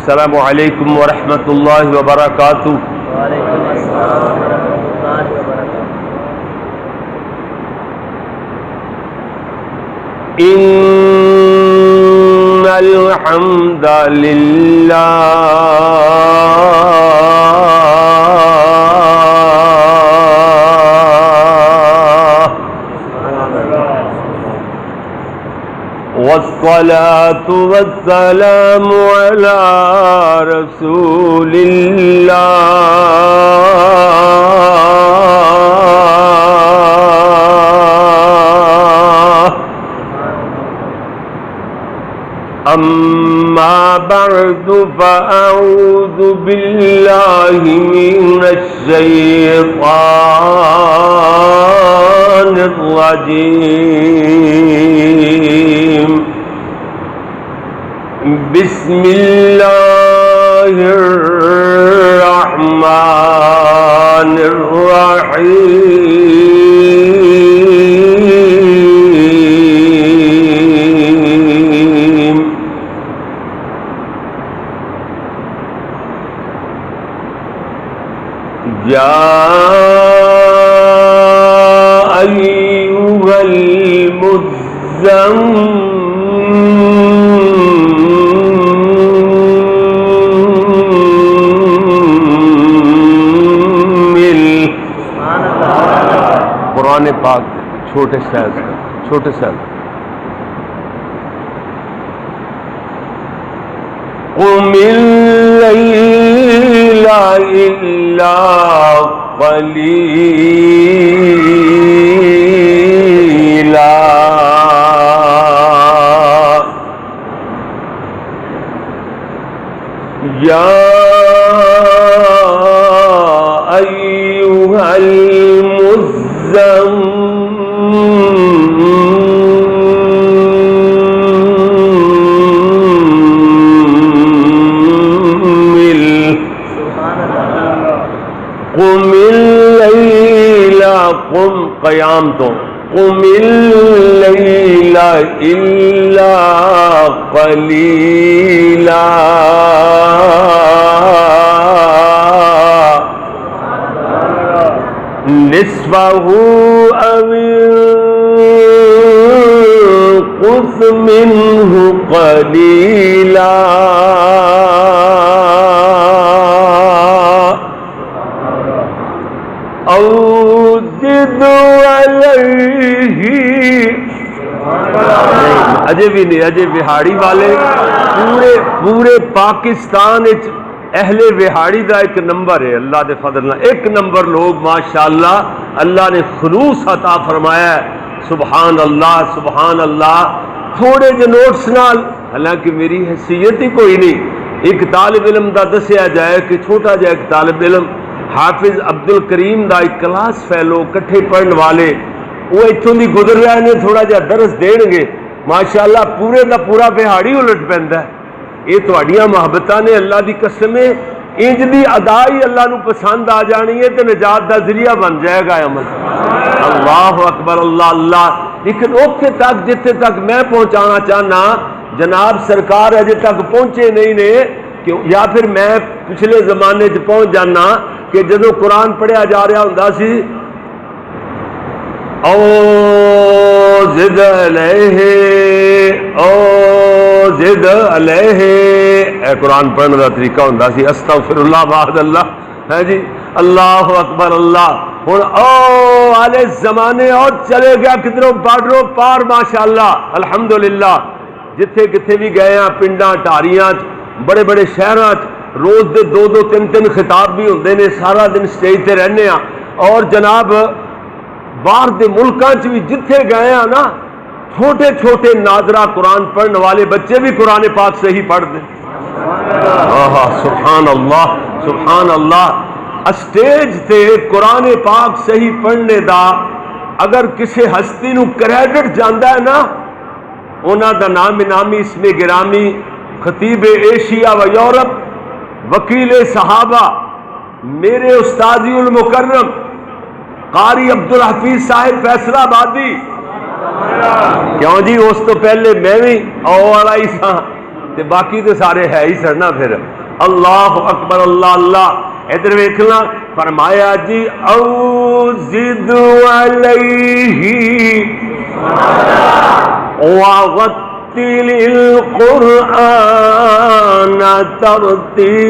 السلام علیکم ورحمۃ اللہ وبرکاتہ۔ وعلیکم السلام ورحمۃ اللہ وبرکاتہ۔ ان الحمد للہ والصلاة والسلام على رسول الله أما بعد فأعوذ بالله من الشيطان الرجيم بسم الله الرحمن الرحيم يا أيها المزمل قرآن پاک چھوٹے سائز قم الليل إلا قليلا يا أيها قم الليل قم قیام تو قم الليل إلا قليلا نصفه أو انقص منه قليلا أو زد عليه اجے بھی نہیں، اجے بہاڑی والے پورے پاکستان اہل بہاڑی دا ایک نمبر ہے، اللہ دے فضل نال ایک نمبر لوگ ماشاءاللہ اللہ نے خلوص عطا فرمایا ہے۔ سبحان اللہ سبحان اللہ۔ تھوڑے جے نوٹس نال، حالانکہ میری حیثیت ہی کوئی نہیں، ایک طالب علم دا دسیا جائے کہ چھوٹا جا ایک طالب علم حافظ عبد الکریم دا ایک کلاس فیلو کٹھے پڑھن والے، وہ اتوں دی گزر رہے ہیں، تھوڑا جا درس دین گے ماشاءاللہ پورے دا پورا بہاڑی الٹ پیندا ہے۔ یہ تہاڈیاں محبتاں نے، اللہ دی قسم ہے انج دی ادائی اللہ نو پسند آ جانی ہے تے نجات دا ذریعہ بن جائے گا عمل۔ اللہ اکبر اللہ اللہ۔ لیکن اوتھے تک جتھے تک میں پہنچانا چاہنا، جناب سرکار اجے تک پہنچے نہیں نے، کہ یا پھر میں پچھلے زمانے چ پہنچ جانا کہ جدو قرآن پڑھیا جا رہا ہوندا سی او زد علیہ او زد علیہ، اے قرآن پڑھنے کا طریقہ ہوندا سی استغفر اللہ بعد اللہ، ہے جی اللہ اکبر اللہ۔ ہن او والے زمانے اور چلے گیا کدھروں بارڈروں پار ماشاءاللہ الحمدللہ، جتھے کتھے بھی گئے ہیں پنڈاں ٹاریاں بڑے بڑے شہراں روز دے دو دو تین تین خطاب بھی ہوندے نے، سارا دن سٹیج تے رہنے ہاں، اور جناب باہر دے ملکاں چ بھی جتھے گئے ہیں نا، چھوٹے چھوٹے ناظرہ قرآن پڑھنے والے بچے بھی قرآن پاک صحیح پڑھ دیں۔ سبحان اللہ سبحان اللہ۔ اسٹیج تے قرآن پاک صحیح پڑھنے دا اگر کسی ہستی نو کریڈٹ جاندا ہے نا، انہاں دا نام نامی اسم گرامی خطیب ایشیا و یورپ، وکیل صحابہ، میرے استاذی المکرم قاری عبدالحفیظ صاحب فیصلہ آبادی، کیوں جی اس تو پہلے میں بھی او والا ہی سا، تے باقی تو سارے ہے ہی سڑنا پھر اللہ اکبر اللہ اللہ ادھر ویکھنا فرمایا جی او زد علیہ وغتل القرآن ترتیلا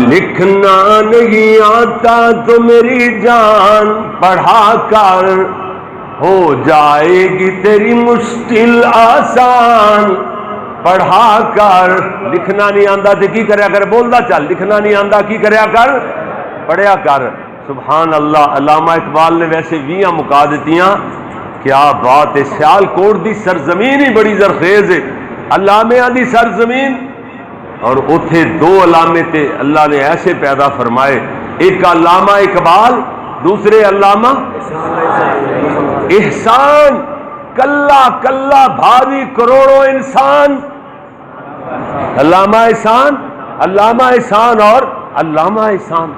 لکھنا نہیں آتا تو میری جان پڑھا کر ہو جائے گی تیری مشکل آسان پڑھا کر لکھنا نہیں آندا تے کی کریا کر بولدا چل لکھنا نہیں آندا کی کریا کر پڑھیا کر سبحان اللہ علامہ اقبال نے ویسے 20 مکا دتیاں کیا بات ہے سیال کوٹ دی سرزمین ہی بڑی زرخیز ہے علامہ دی سرزمین اور اتھے 2 علامے تے اللہ نے ایسے پیدا فرمائے ایک علامہ اقبال دوسرے علامہ احسان کلا کلا بھاری کروڑوں انسان علامہ احسان اور علامہ احسان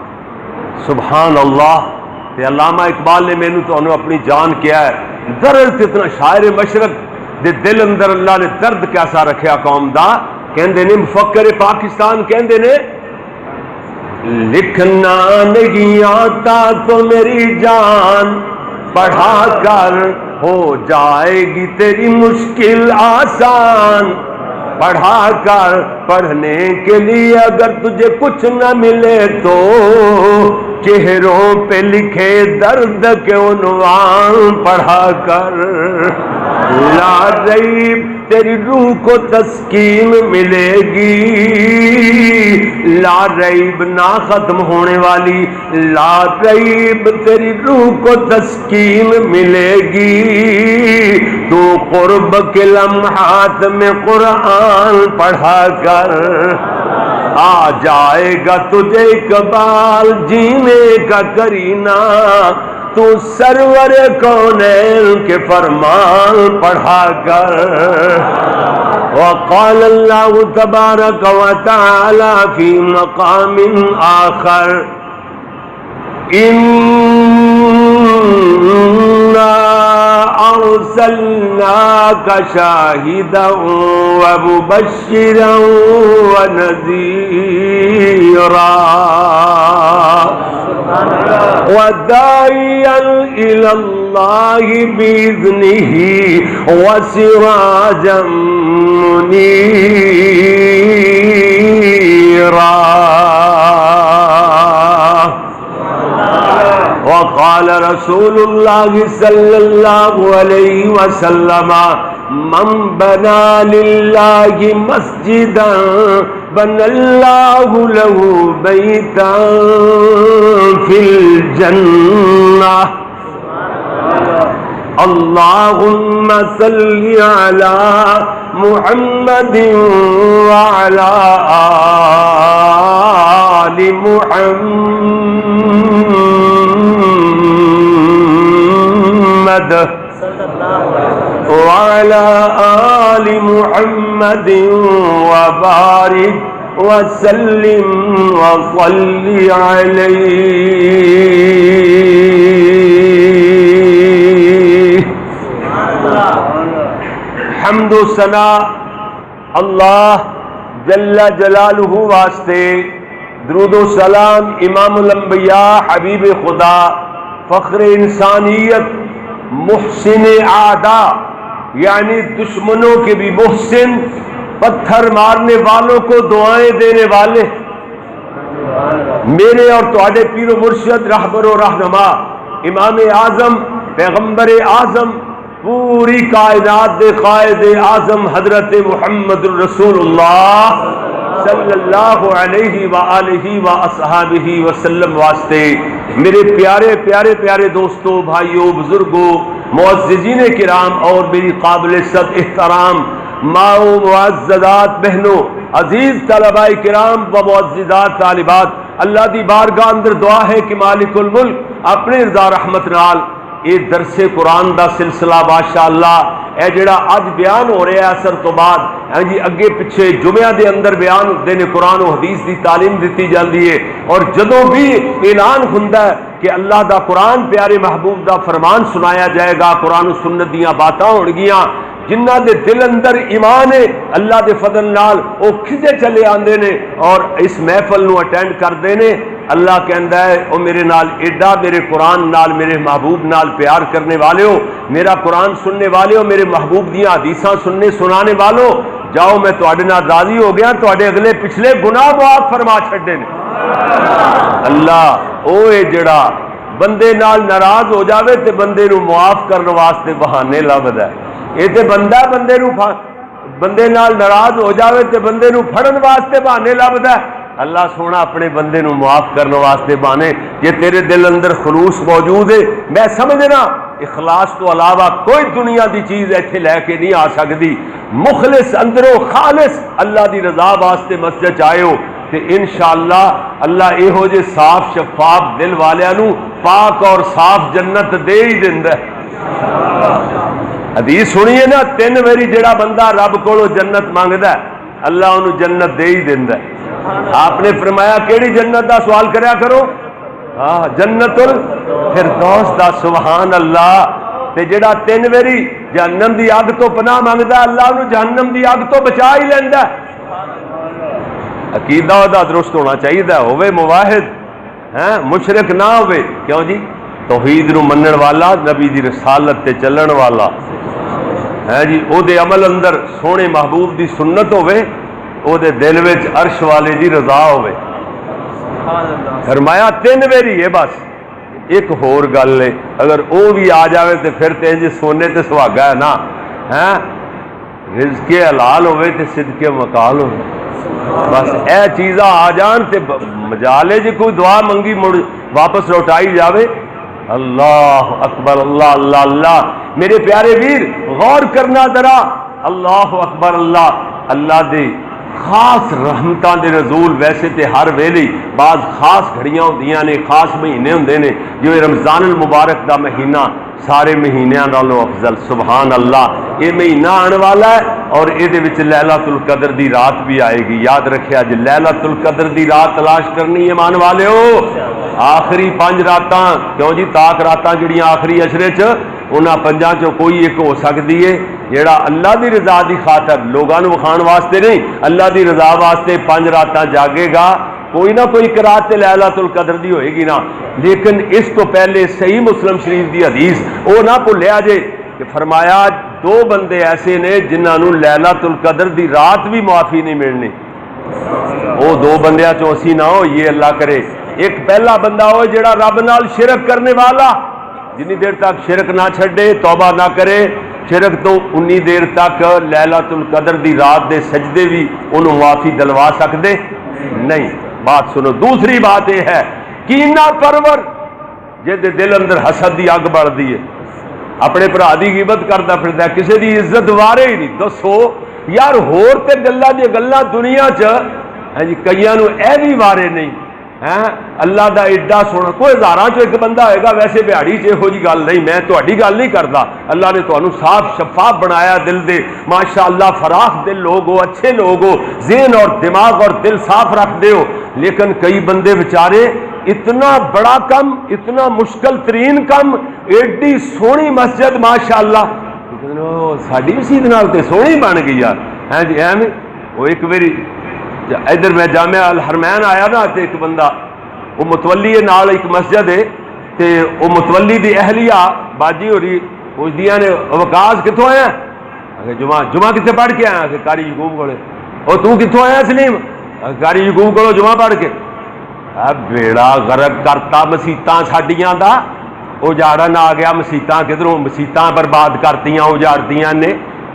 سبحان اللہ تے علامہ اقبال نے مینوں تو انہوں اپنی جان کیا ہے درد اتنا شاعر مشرق دے دل اندر اللہ نے درد کیسا رکھیا قوم دا کہندے نے مفکر پاکستان کہندے نے لکھنا نہیں آتا تو میری جان پڑھا کر ہو جائے گی تیری مشکل آسان پڑھا کر پڑھنے کے لیے اگر تجھے کچھ نہ ملے تو چہروں پہ لکھے درد کے عنوان پڑھا کر لا ریب تیری روح کو تسکین ملے گی لا ریب نہ ختم ہونے والی لا ریب تیری روح کو تسکین ملے گی تو قرب کے لمحات میں قرآن پڑھا کر آ جائے گا تجھے اقبال جینے کا کرینہ تو سرور کونین کے فرمان پڑھا کر وقال اللہ تبارک و تعالی فی مقام آخر ارسلناک شاہدا ومبشرا ونذیرا وداعیا الی اللہ باذنہ وسراجا منیرا وقال رسول اللہ صلی اللہ علیہ وسلم من بنا للہ مسجدا بنى اللہ له بیتا فی الجنہ اللہم صل علی محمد وعلی آل محمد وعلى آل محمد وبارك وسلم وصل عليه حمد و ثنا اللہ جل جلالہ واسطے درود و سلام امام الانبیاء حبیب خدا فخر انسانیت محسن اعداء یعنی دشمنوں کے بھی محسن پتھر مارنے والوں کو دعائیں دینے والے میرے اور تواڈے پیر و مرشد رہبر و رہنما امام اعظم پیغمبر اعظم پوری کائنات دے قائد اعظم حضرت محمد الرسول اللہ صلی اللہ علیہ وآلہ واصحابہ وسلم واسطے میرے پیارے پیارے پیارے دوستوں بھائیوں بزرگوں معززین کرام اور میری قابل صد احترام ماں معززات بہنوں عزیز طلباء کرام و معززات طالبات اللہ دی بارگاہ اندر دعا ہے کہ مالک الملک اپنے رضا رحمت نال یہ درس قرآن دا سلسلہ ماشاءاللہ اے جڑا اج بیان ہو رہا ہے اثر تو بعد جی اگے پیچھے جمعہ دے اندر بیان دینے قرآن و حدیث دی تعلیم دیتی جاندی ہے اور جدوں بھی اعلان ہوندا ہے کہ اللہ دا قرآن پیارے محبوب دا فرمان سنایا جائے گا، قرآن و سنت دیاں باتاں ہون گیاں، جنہ دے دل اندر ایمان ہے اللہ دے فضل نال او کھجے چلے آندے نے اور اس محفل نو اٹینڈ کردے نے۔ اللہ کہندا ہے او میرے نال ایڈا میرے قرآن نال میرے محبوب نال پیار کرنے والے ہو، میرا قرآن سننے والے ہو، میرے محبوب دیاں حدیثاں سنانے والو، جاؤ میں تواڈے نال راضی ہو گیا، تواڈے اگلے پچھلے گناہ معاف فرما چھڈے نے۔ اللہ اوے جڑا بندے نال ناراض ہو جاوے تے بندے نو معاف کرنے واسطے بہانے لبدا ہے، یہ تے بندہ بندے نال ناراض ہو جاوے تے بندے نو پھڑن واسطے بہانے لبدا ہے۔ اللہ سونا اپنے بندے نو معاف کرنے واسطے بہانے، جے تیرے دل اندر خلوص موجود ہے، میں سمجھنا اخلاص تو علاوہ کوئی دنیا دی چیز ایتھے لے کے نہیں آ سکتی، مخلص اندروں خالص اللہ دی رضا واسطے مسجد آئے ہو تے انشاءاللہ اللہ ایہو جے صاف شفاف دل والیاں نو پاک اور صاف جنت دے ہی دیندا ہے۔ حدیث سنیے نا، 3 واری جڑا بندہ رب کولو جنت مانگدا ہے اللہ انہوں جنت دے ہی دیندا ہے۔ آپ نے فرمایا کیڑی جنت دا سوال کریا کرو؟ جنت الفردوس دا، سبحان اللہ۔ تے جڑا 3 واری جہنم دی اگ تو پناہ مانگدا ہے اللہ انہوں جہنم دی اگ تو بچا ہی لیندا ہے۔ عقیدہ دا درست ہونا چاہیے، ہوے موحد مشرک نہ ہوے، کیوں جی؟ توحید نو منن والا، نبی دی رسالت تے چلن والا ہے جی، او دے عمل اندر سونے محبوب دی سنت ہوے، او دے دل وچ عرش والے دی رضا ہوے۔ فرمایا 3 واری ہے بس۔ ایک ہور گل ہے، اگر او بھی آ جاوے تے پھر تے انج سونے تے سہاگا ہے نا، رزق حلال ہوے تے صدقے مقال ہوے، بس اے چیزاں آ جان تے مجالے جی کوئی دعا منگی مڑ واپس لوٹائی جاوے۔ اللہ اکبر، اللہ اللہ اللہ۔ میرے پیارے ویر غور کرنا ذرا، اللہ اکبر اللہ۔ اللہ دے خاص رحمتاں دے رسول ویسے تے ہر ویلے بعض خاص گھڑیاں ہوندیاں نے، خاص مہینے ہوندے نے، جو رمضان المبارک دا مہینہ سارے مہینیاں نالوں افضل، سبحان اللہ۔ یہ مہینہ آنے والا ہے اور یہ لیلۃ القدر دی رات بھی آئے گی، یاد رکھیا جی، لیلۃ القدر دی رات تلاش کرنی ہے مان والے ہو۔ آخری 5 راتاں، کیوں جی تاک راتاں جڑیاں آخری اشرے چ انہاں 5 چوں کوئی ایک ہو سکتی ہے جیڑا اللہ دی رضا دی خاطر، لوگاں نو وکھان واسطے نہیں، اللہ دی رضا واسطے 5 راتاں جاگے گا، کوئی نہ کوئی قرات تے لیلۃ القدر دی ہوئے گی نا۔ لیکن اس تو پہلے صحیح مسلم شریف دی حدیث او نہ بھولیا جے کہ فرمایا 2 بندے ایسے نے جنہاں نو لیلۃ القدر دی رات بھی معافی نہیں ملنی۔ وہ 2 بندیاں چوں اسی نہ ہو، یہ اللہ کرے۔ ایک پہلا بندہ ہو جڑا رب نال شرک کرنے والا، جنی دیر تک شرک نہ چھڈے، توبہ نہ کرے شرک تو، انی دیر تک لیلۃ القدر دی رات دے سجدے بھی انہوں معافی دلوا سکدے نہیں۔ بات سنو، دوسری بات یہ ہے کینہ پرور جے دے دل اندر حسد دی اگ بڑھدی ہے، اپنے بھرا دی غیبت کردا پھردا ہے، کسے دی عزت وارے ہی نہیں۔ دسو یار ہور تے گلاں دی گلاں دنیا چ جی کئیاں نو اے بھی وارے نہیں، اللہ دا ایڈا سونا، کوئی 1000 چ ایک بندہ ہوئے گا، ویسے بہاڑی چ یہو جی گل نہیں، میں تہاڈی گل نہیں کردا، اللہ نے تانوں صاف شفاف بنایا دل دے، ماشاءاللہ فراخ دل لوگ ہو، اچھے لوگ ہو، ذہن اور دماغ اور دل صاف رکھ دے ہو، لیکن کئی بندے بیچارے اتنا بڑا کم، اتنا مشکل ترین کم، ایڈی سونی مسجد ماشاءاللہ، ساڈی مسجد نال تے سونی بن گئی یار، ہیں جی ایویں۔ وہ ایک واری ادھر میں جامعہ الحرمین آیا نا، تے ایک بندہ وہ متولی ہے، نال ایک مسجد ہے، تے وہ متولی دی اہلیہ باجی ہو رہی پوچھدیاں نے وکاس کتوں آیا؟ جمعہ کتنے پڑھ کے آیا؟ کہ قاری یعقوب کولے۔ اور تو کتوں آیا سلیم؟ قاری یعقوب کولو جمعہ پڑھ کے۔ بیڑا غرق کرتا مسیتاں ساڈیاں دا، اجاڑن آ گیا مسیتاں، کدھروں مسیتاں برباد کرتیاں اجاڑتیاں نے،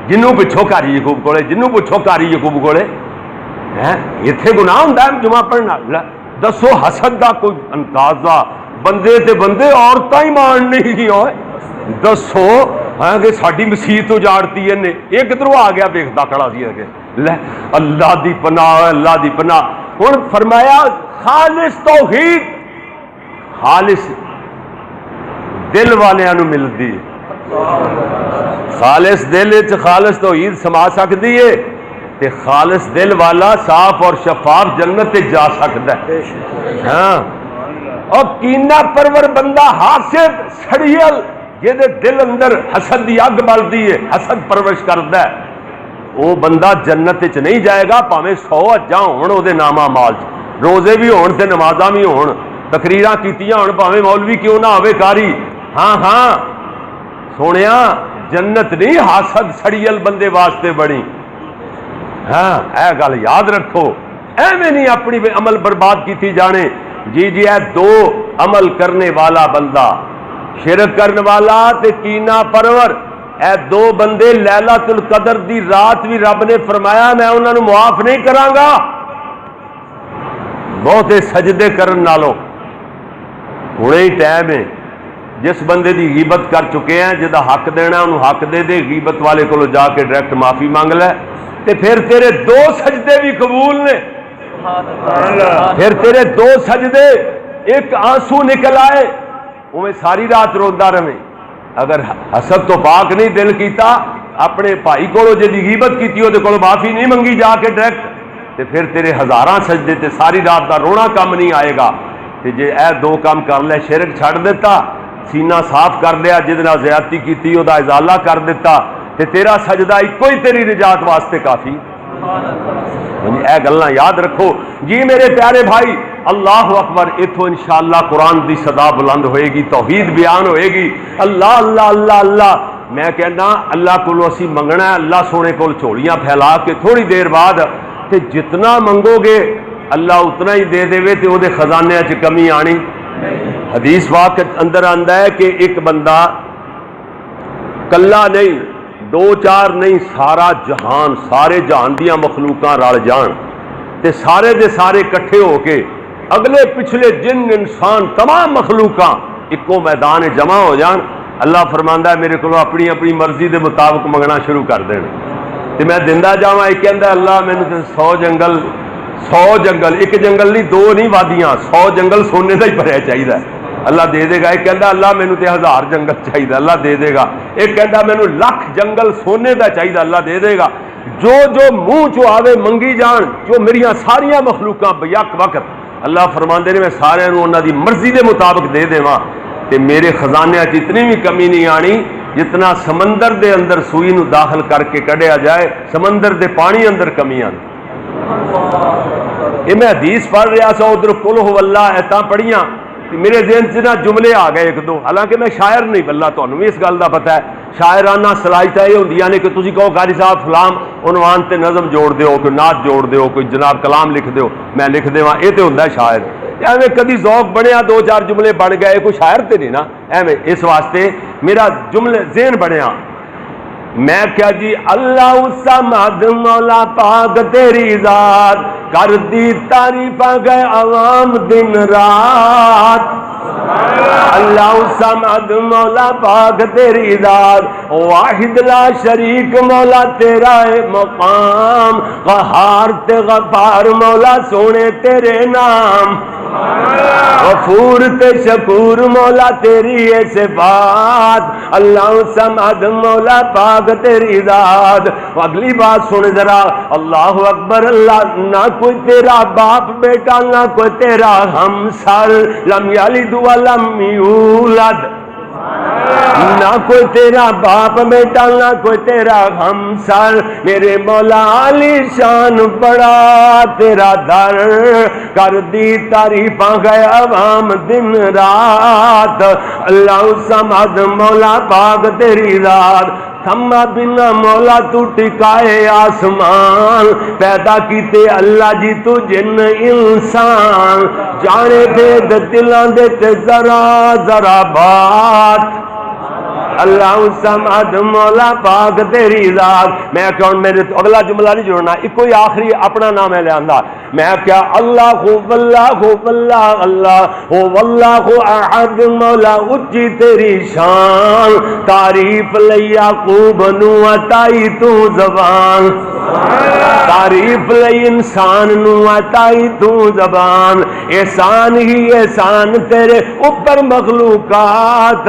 جنوں پچھو قاری یعقوب کولے، جنوں پچھو قاری یعقوب کولے، اتنے گناہ ہوندا ہے جمعہ پڑھنا؟ دسو حسد دا کوئی اندازہ، بندے تے بندے عورتاں ہی مان نہیں ہوئے، دسو کہ ساڈی مسیت اجاڑتی ہے نے، یہ کدھروں آ گیا ویکھدا کھڑا سی کہ لے اللہ دی پناہ، اللہ دی پناہ۔ ہن فرمایا خالص توحید خالص دل والیاں نو ملدی ہے، خالص دل وچ خالص توحید سما سکدی ہے تے خالص دل والا صاف اور شفاف جنت تے جا سکتا ہے۔ ہاں اور کینہ پرور بندہ حاسد سڑیل جہدے دل اندر حسد دی اگ بلدی ہے، حسد پرورش کردا ہے، وہ بندہ جنت وچ نہیں جائے گا پاویں 100 حجاں ہون او دے نامہ مال چ، روزے بھی ہون تے نمازاں بھی ہون، تقریراں کیتیاں ہون، پاویں مولوی کیوں نہ ہوے کاری، ہاں سونیا جنت نہیں حاسد سڑیل بندے واسطے بنی۔ ہاں اے گل یاد رکھو، ایویں نہیں اپنی عمل برباد کیتی جانے۔ جی اے دو عمل کرنے والا بندہ، شرک کرنے والا تے کینہ پرور، اے دو بندے لیلۃ القدر دی رات بھی رب نے فرمایا میں انہاں نوں معاف نہیں کراں گا بہتے سجدے کرن نالوں۔ ہنے ہی ٹائم ہے، جس بندے دی غیبت کر چکے ہیں جدا حق دینا انہوں حق دے دے، غیبت والے کو جا کے ڈائریکٹ معافی مانگ لے، تے پھر تیرے 2 سجدے بھی قبول نے، پھر تیرے 2 سجدے، ایک آنسو نکل آئے وہ ساری رات روندا رہے۔ اگر حسد تو پاک نہیں دل کیتا، اپنے بھائی کو جی غیبت کیتی ہو کو معافی نہیں منگی جا کے ڈائریکٹ، تے پھر تیرے 1000 سجدے تے ساری رات دا رونا کم نہیں آئے گا۔ تے جے اے 2 کام کر لے، شرک چھڑ دیتا، سینہ صاف کر لیا، جدنا زیادتی کیتی او دا ازالہ کر دیتا، تے تیرا سجدہ ایک کوئی تیری نجات واسطے کافی۔ اے گلاں یاد رکھو جی میرے پیارے بھائی، اللہ اکبر۔ اتوں انشاءاللہ قرآن دی صدا بلند ہوئے گی، توحید بیان ہوئے گی، اللہ اللہ اللہ اللہ۔ میں کہنا اللہ کو اسی منگنا ہے، اللہ سونے کو چوڑیاں پھیلا کے تھوڑی دیر بعد تے جتنا منگو گے اللہ اتنا ہی دے دے تے او دے خزانے چ کمی آنی۔ حدیث واقع اندر آندا ہے کہ ایک بندہ کلا نہیں، 2-4 نہیں، سارا جہان، سارے جہان دیاں مخلوقاں رل جان تے سارے دے سارے کٹھے ہو کے اگلے پچھلے جن انسان تمام مخلوقاں ایکو میدان جمع ہو جان، اللہ فرماندا ہے میرے کو اپنی اپنی مرضی دے مطابق منگنا شروع کر دین تے میں دیندا جاواں۔ ایک کہندا اللہ مینوں تے 100 جنگل، ایک جنگل نہیں، 2 نہیں وادیاں، 100 جنگل سونے دا ہی بھریا چاہیے، اللہ دے دے گا۔ ایک کہندا اللہ مینوں تے 1000 جنگل چاہیے، اللہ دے دے گا۔ ایک کہندا مینوں 1,00,000 جنگل سونے دا چاہیے، اللہ دے دے گا۔ جو منہ چو آوے منگی جان، جو میریاں ساریاں مخلوقاں بیک وقت اللہ فرماندے نے میں سارے نوں انہاں دی مرضی دے مطابق دے دیواں تے میرے خزانے وچ اتنی بھی کمی نہیں آنی جتنا سمندر دے اندر سوئی نو داخل کر کے کڈیا جائے، سمندر دے پانی اندر کمی آندی۔ یہ میں حدیث پڑھ رہا سا، ادھر قل هو اللہ ایتاں پڑھیاں، میرے ذہن سے نہ جملے آ گئے 1-2، حالانکہ میں شاعر نہیں، اللہ تمہیں بھی اس گل کا پتہ ہے، شاعرانہ صلاحیتاں یہ ہوندیاں نے کہ تسی کہو قاری صاحب فلاں عنوان تے نظم جوڑ دیو، کوئی نعت جوڑ دیو، کوئی جناب کلام لکھ دیو، میں لکھ دیواں، یہ تے ہوندا ہے شاعر۔ ایویں کدی ذوق بنیا 2-4 جملے بن گئے، کوئی شاعر تے نہیں نا ایویں۔ اس واسطے میرا جملے ذہن بنیا، میں کیا جی اللہ الصمد مولا پاک تیری ذات کر دی تعریف گئے عوام دن رات، اللہ الصمد مولا پاک تیری ذات واحد لا شریک مولا تیرا مقام، قہار تے غفار مولا سونے تیرے نام، غفور تے شکور مولا تیری صفات، اللہ الصمد مولا پاک تیری ذات۔ اگلی بات سن ذرا، اللہ اکبر، اللہ نہ کوئی تیرا باپ بیٹا، نہ کوئی تیرا ہمسر، لم یلد ولم یولد، نہ کوئی تیرا باپ بیٹا، نہ کوئی تیرا ہمسر، میرے مولا علی شان بڑا تیرا در، کر دی تعریفاں گئے عوام دن رات، اللہ الصمد مولا پاک تیری ذات، تھما بنا مولا تو ٹکائے آسمان، پیدا کیتے اللہ جی تو جن انسان، جانے دے دلاں دے تے ذرا ذرا بات، اللہ الصمد مولا پاک تیری ذات۔ میں کہوں میرے اگلا جملہ نہیں جوڑنا، ایک کوئی آخری اپنا نام ہے لے آندہ، میں کیا اللہ واللہ واللہ اللہ ہو واللہ احد، مولا اچھی تیری شان، تعریف لئی یعقوب نو عطائی تو زبان، تعریف لئی انسان نو عطائی تو زبان، احسان ہی احسان تیرے اوپر مخلوقات،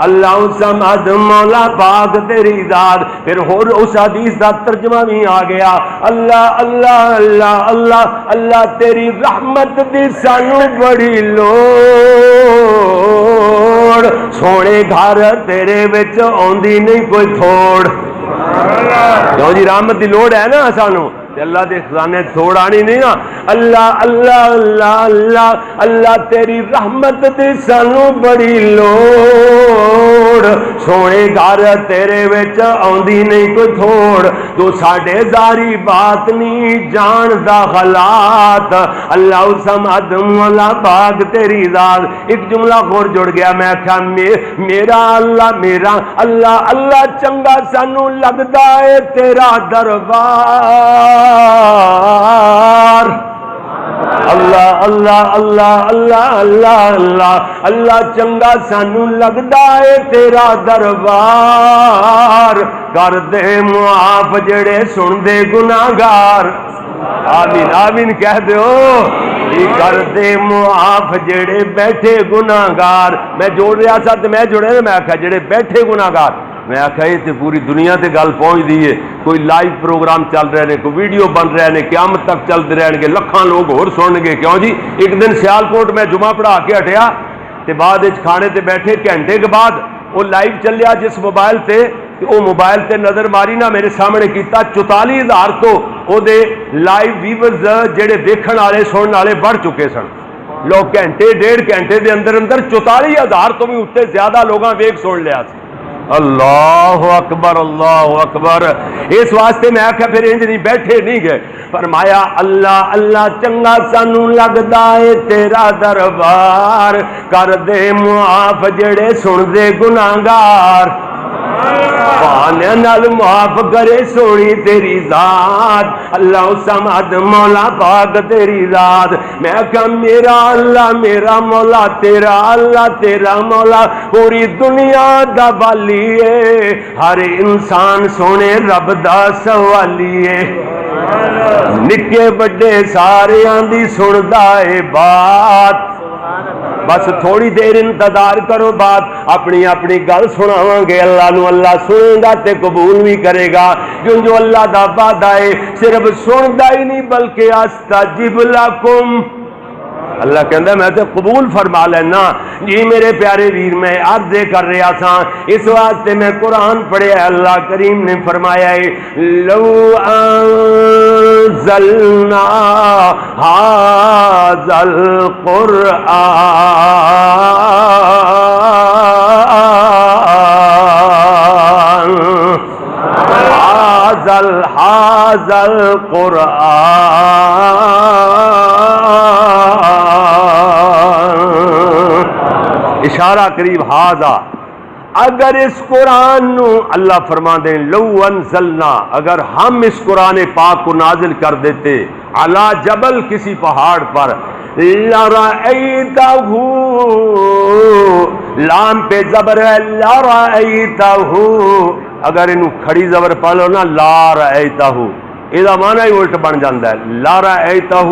اللہ الصمد مولا پاک تیری ذات۔ پھر اور اس حدیث دا ترجمہ بھی آ گیا، اللہ اللہ اللہ اللہ اللہ تیری رحمت دی سانو بڑی لوڑ سونے گھر تیرے وچ آندی نہیں کوئی تھوڑ کیوں جی رحمت دی لوڑ ہے نا سانو اللہ دے خزانے تھوڑ آنی نہیں نا اللہ اللہ اللہ اللہ اللہ تیری رحمت دی سانو بڑی لوڑ سونے گھر تیرے وچ آندی نہیں کوئی تھوڑ تو ساڈے زاری بات نہیں جان دا حالات اللہ سمد مولا پاک تیری ذات ایک جملہ اور جڑ گیا میں آکھیا میرا اللہ اللہ چنگا سانو لگدا ہے تیرا دربار اللہ اللہ اللہ اللہ اللہ اللہ اللہ چنگا سانو لگدا ہے تیرا دربار کر دے معاف جڑے سن دے گناہگار آمین آمین کہہ دیو کر دے معاف جڑے بیٹھے گناہگار میں جوڑ رہا تھا تو میں جوڑے میں آکھا جڑے بیٹھے گناہگار میں آکھا یہ تے پوری دنیا تے گل پہنچ دی ہے کوئی لائیو پروگرام چل رہے ہیں کوئی ویڈیو بن رہے ہیں قیامت تک چلتے رہن گے لکھاں لوگ اور سنن گے کیوں جی ایک دن سیالکوٹ میں جمعہ پڑھا کے ہٹیا تے بعد کھانے تے بیٹھے گھنٹے کے بعد وہ لائیو چلیا جس موبائل تے وہ موبائل تے نظر ماری نہ میرے سامنے کیتا 44,000 تو وہ دے لائیو ویورز جڑے دیکھن والے سنن والے بڑھ چکے سن لوگ گھنٹے ڈیڑھ گھنٹے دے اندر 44,000 تو بھی اتنے زیادہ لوگاں ویکھ سن لیا سی اللہ اکبر اس واسطے میں آکھا پھر انج نہیں بیٹھے نہیں گئے فرمایا اللہ اللہ چنگا سانو لگدا ہے تیرا دربار کر دے معاف جڑے سن دے گناہگار پانے نال معاف کرے سونی تیری ذات اللہ سمد مولا پاک تیری ذات میں کہا میرا اللہ میرا مولا تیرا اللہ تیرا مولا پوری دنیا دا والی ہے ہر انسان سونے رب دا سوالی ہے نکے بڑے سارے آندی سندا ہے بات بس تھوڑی دیر انتظار کرو بات اپنی اپنی گل سناواں گے اللہ نو اللہ سنے گا تے قبول بھی کرے گا کیوں جو اللہ دا وعدہ ہے صرف سندا ہی نہیں بلکہ استجب لکم اللہ کہندا میں تے قبول فرما لینا جی میرے پیارے ویر میں عرض کر رہا تھا اس واسطے میں قرآن پڑھیا اللہ کریم نے فرمایا ہے لو انزلنا ھذا القرآن ھذا القرآن اشارہ قریب ہاذا اگر اس قرآن نو اللہ فرما دیں لو انزلنا اگر ہم اس قرآن پاک کو نازل کر دیتے علی جبل کسی پہاڑ پر لرأیتہ لام پہ زبر ہے لرأیتہ اگر انہوں کھڑی زبر پڑھو نا لا رأیتہ یہ معنی ہی الٹ بن جاندہ ہے لا رأیتہ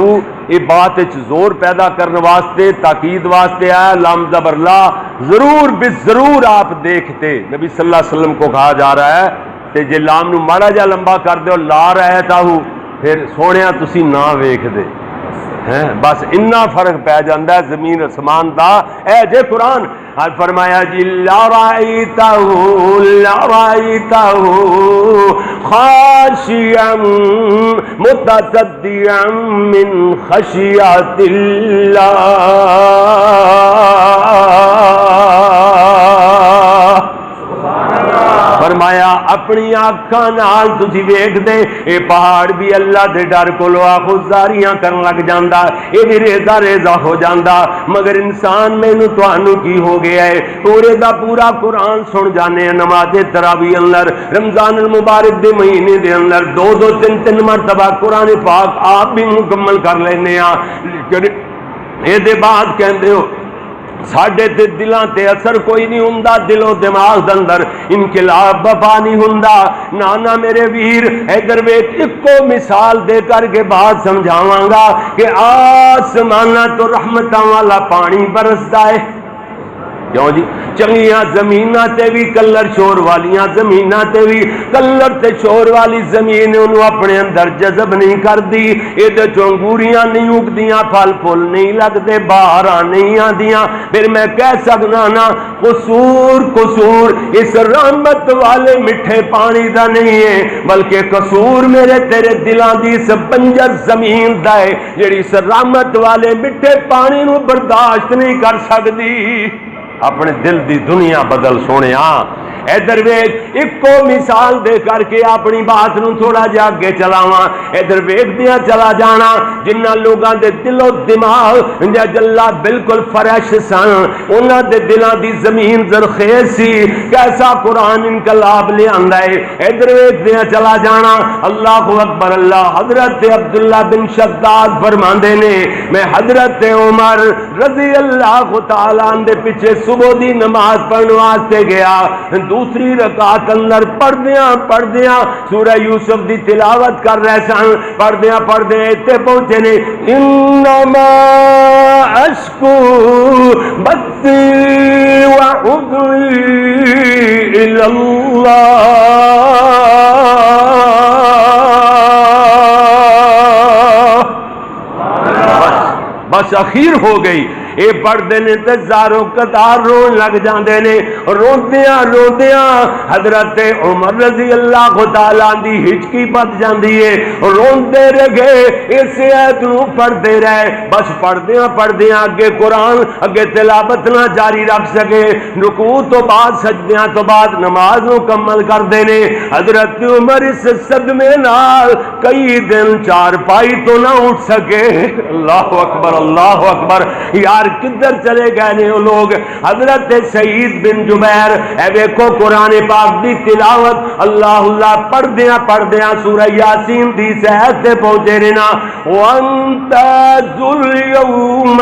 یہ بات زور پیدا کرنے واسطے تاکید واسطے آیا لام زبر لا ضرور بضرور آپ دیکھتے نبی صلی اللہ علیہ وسلم کو کہا جا رہا ہے کہ جے لام نو ماڑا جا لمبا کر دو لا رأیتہ پھر سونیا تسی نہ ویکھ دے بس اتنا فرق پہ جاندہ ہے زمین اسمان دا اے جے قرآن آج فرمایا جی لا رأیتہ خاشعا متصدعا من خشیت اللہ فرمایا اپنی آنکھاں نال تسی ویکھ دے اے پہاڑ بھی اللہ دے ڈر کولو خودداریاں کرن لگ جاندا اے بھی ریزا ریزا ہو جاندا مگر انسان مینوں تانوں کی ہو گیا ہے پورے دا پورا قرآن سن جانے نماز تراویح اندر رمضان المبارک دے مہینے دے اندر دو تین مرتبہ قرآن پاک آپ بھی مکمل کر لینے اے دے بعد کہندے ہو ساڈے تے دلاں تے اثر کوئی نہیں ہوندا دل و دماغ دے اندر انقلاب بپا نہیں ہوندا نانا میرے ویر ادھر ویکھ اکو مثال دے کر کے بات سمجھاواں گا کہ آسماناں تو رحمتاں والا پانی برسدا ہے کیوں جی چنگیاں زمیناں تے بھی کلر شور والیاں زمیناں تے بھی کلر تے شور والی زمین انہوں اپنے اندر جذب نہیں کر دی، یہ چنگوریاں نہیں اگدیاں، پھل پھول نہیں لگتے، باہراں نہیں آندیاں، پھر میں کہہ سکنا نا قصور اس رحمت والے میٹھے پانی دا نہیں ہے، بلکہ قصور میرے تیرے دلان دی اس بنجر زمین دا ہے جڑی اس رحمت والے میٹھے پانی نو برداشت نہیں کر سکتی۔ اپنے دل دی دنیا بدل سونے ادھر ویکھ ایک کو مثال دے کر کے اپنی بات نو تھوڑا جا اگے چلاواں، ادھر ویکھدیاں چلا جانا جنہاں لوگاں دے دل و دماغ جلا بالکل فریش سن، انہاں دے دلاں دی زمین زرخیز سی، کیسا قرآن انقلاب لے آندا ہے۔ ادھر ویکھدیاں چلا جانا، اللہ اکبر اللہ، حضرت عبداللہ بن شداد فرماندے نے میں حضرت عمر رضی اللہ تعالیٰ عنہ دے پیچھے صبح دی نماز پڑھنے واسطے گیا، دوسری رکعت اندر پڑھدیاں سورہ یوسف دی تلاوت کر رہے سن، پڑھدیاں تے پہنچے نے انما اشکو بثی وحزنی الی اللہ، بس اخیر ہو گئی، اے پڑھتے نے تے زاروں قطار رون لگ جاندے نے، روندیاں حضرت عمر رضی اللہ تعالیٰ دی ہچکی پت جاندی ہے، روندے رہے اس ایت نو پڑھتے رہے، بس پڑھدیاں اگے قرآن اگے تلاوت نہ جاری رکھ سکے، رکوع تو بعد سجدیاں تو بعد نماز مکمل کردے نے۔ حضرت عمر اس صدمے نال کئی دن چارپائی تو نہ اٹھ سکے۔ اللہ اکبر اللہ اکبر، یار کدھر چلے گئے نے وہ لوگ۔ حضرت سعید بن جبیر اے دیکھو قرآن پاک دی تلاوت اللہ پڑھدیاں سورہ یاسین دی آیت تے پہنچے رہنا، وَامْتَازُوا الْيَوْمَ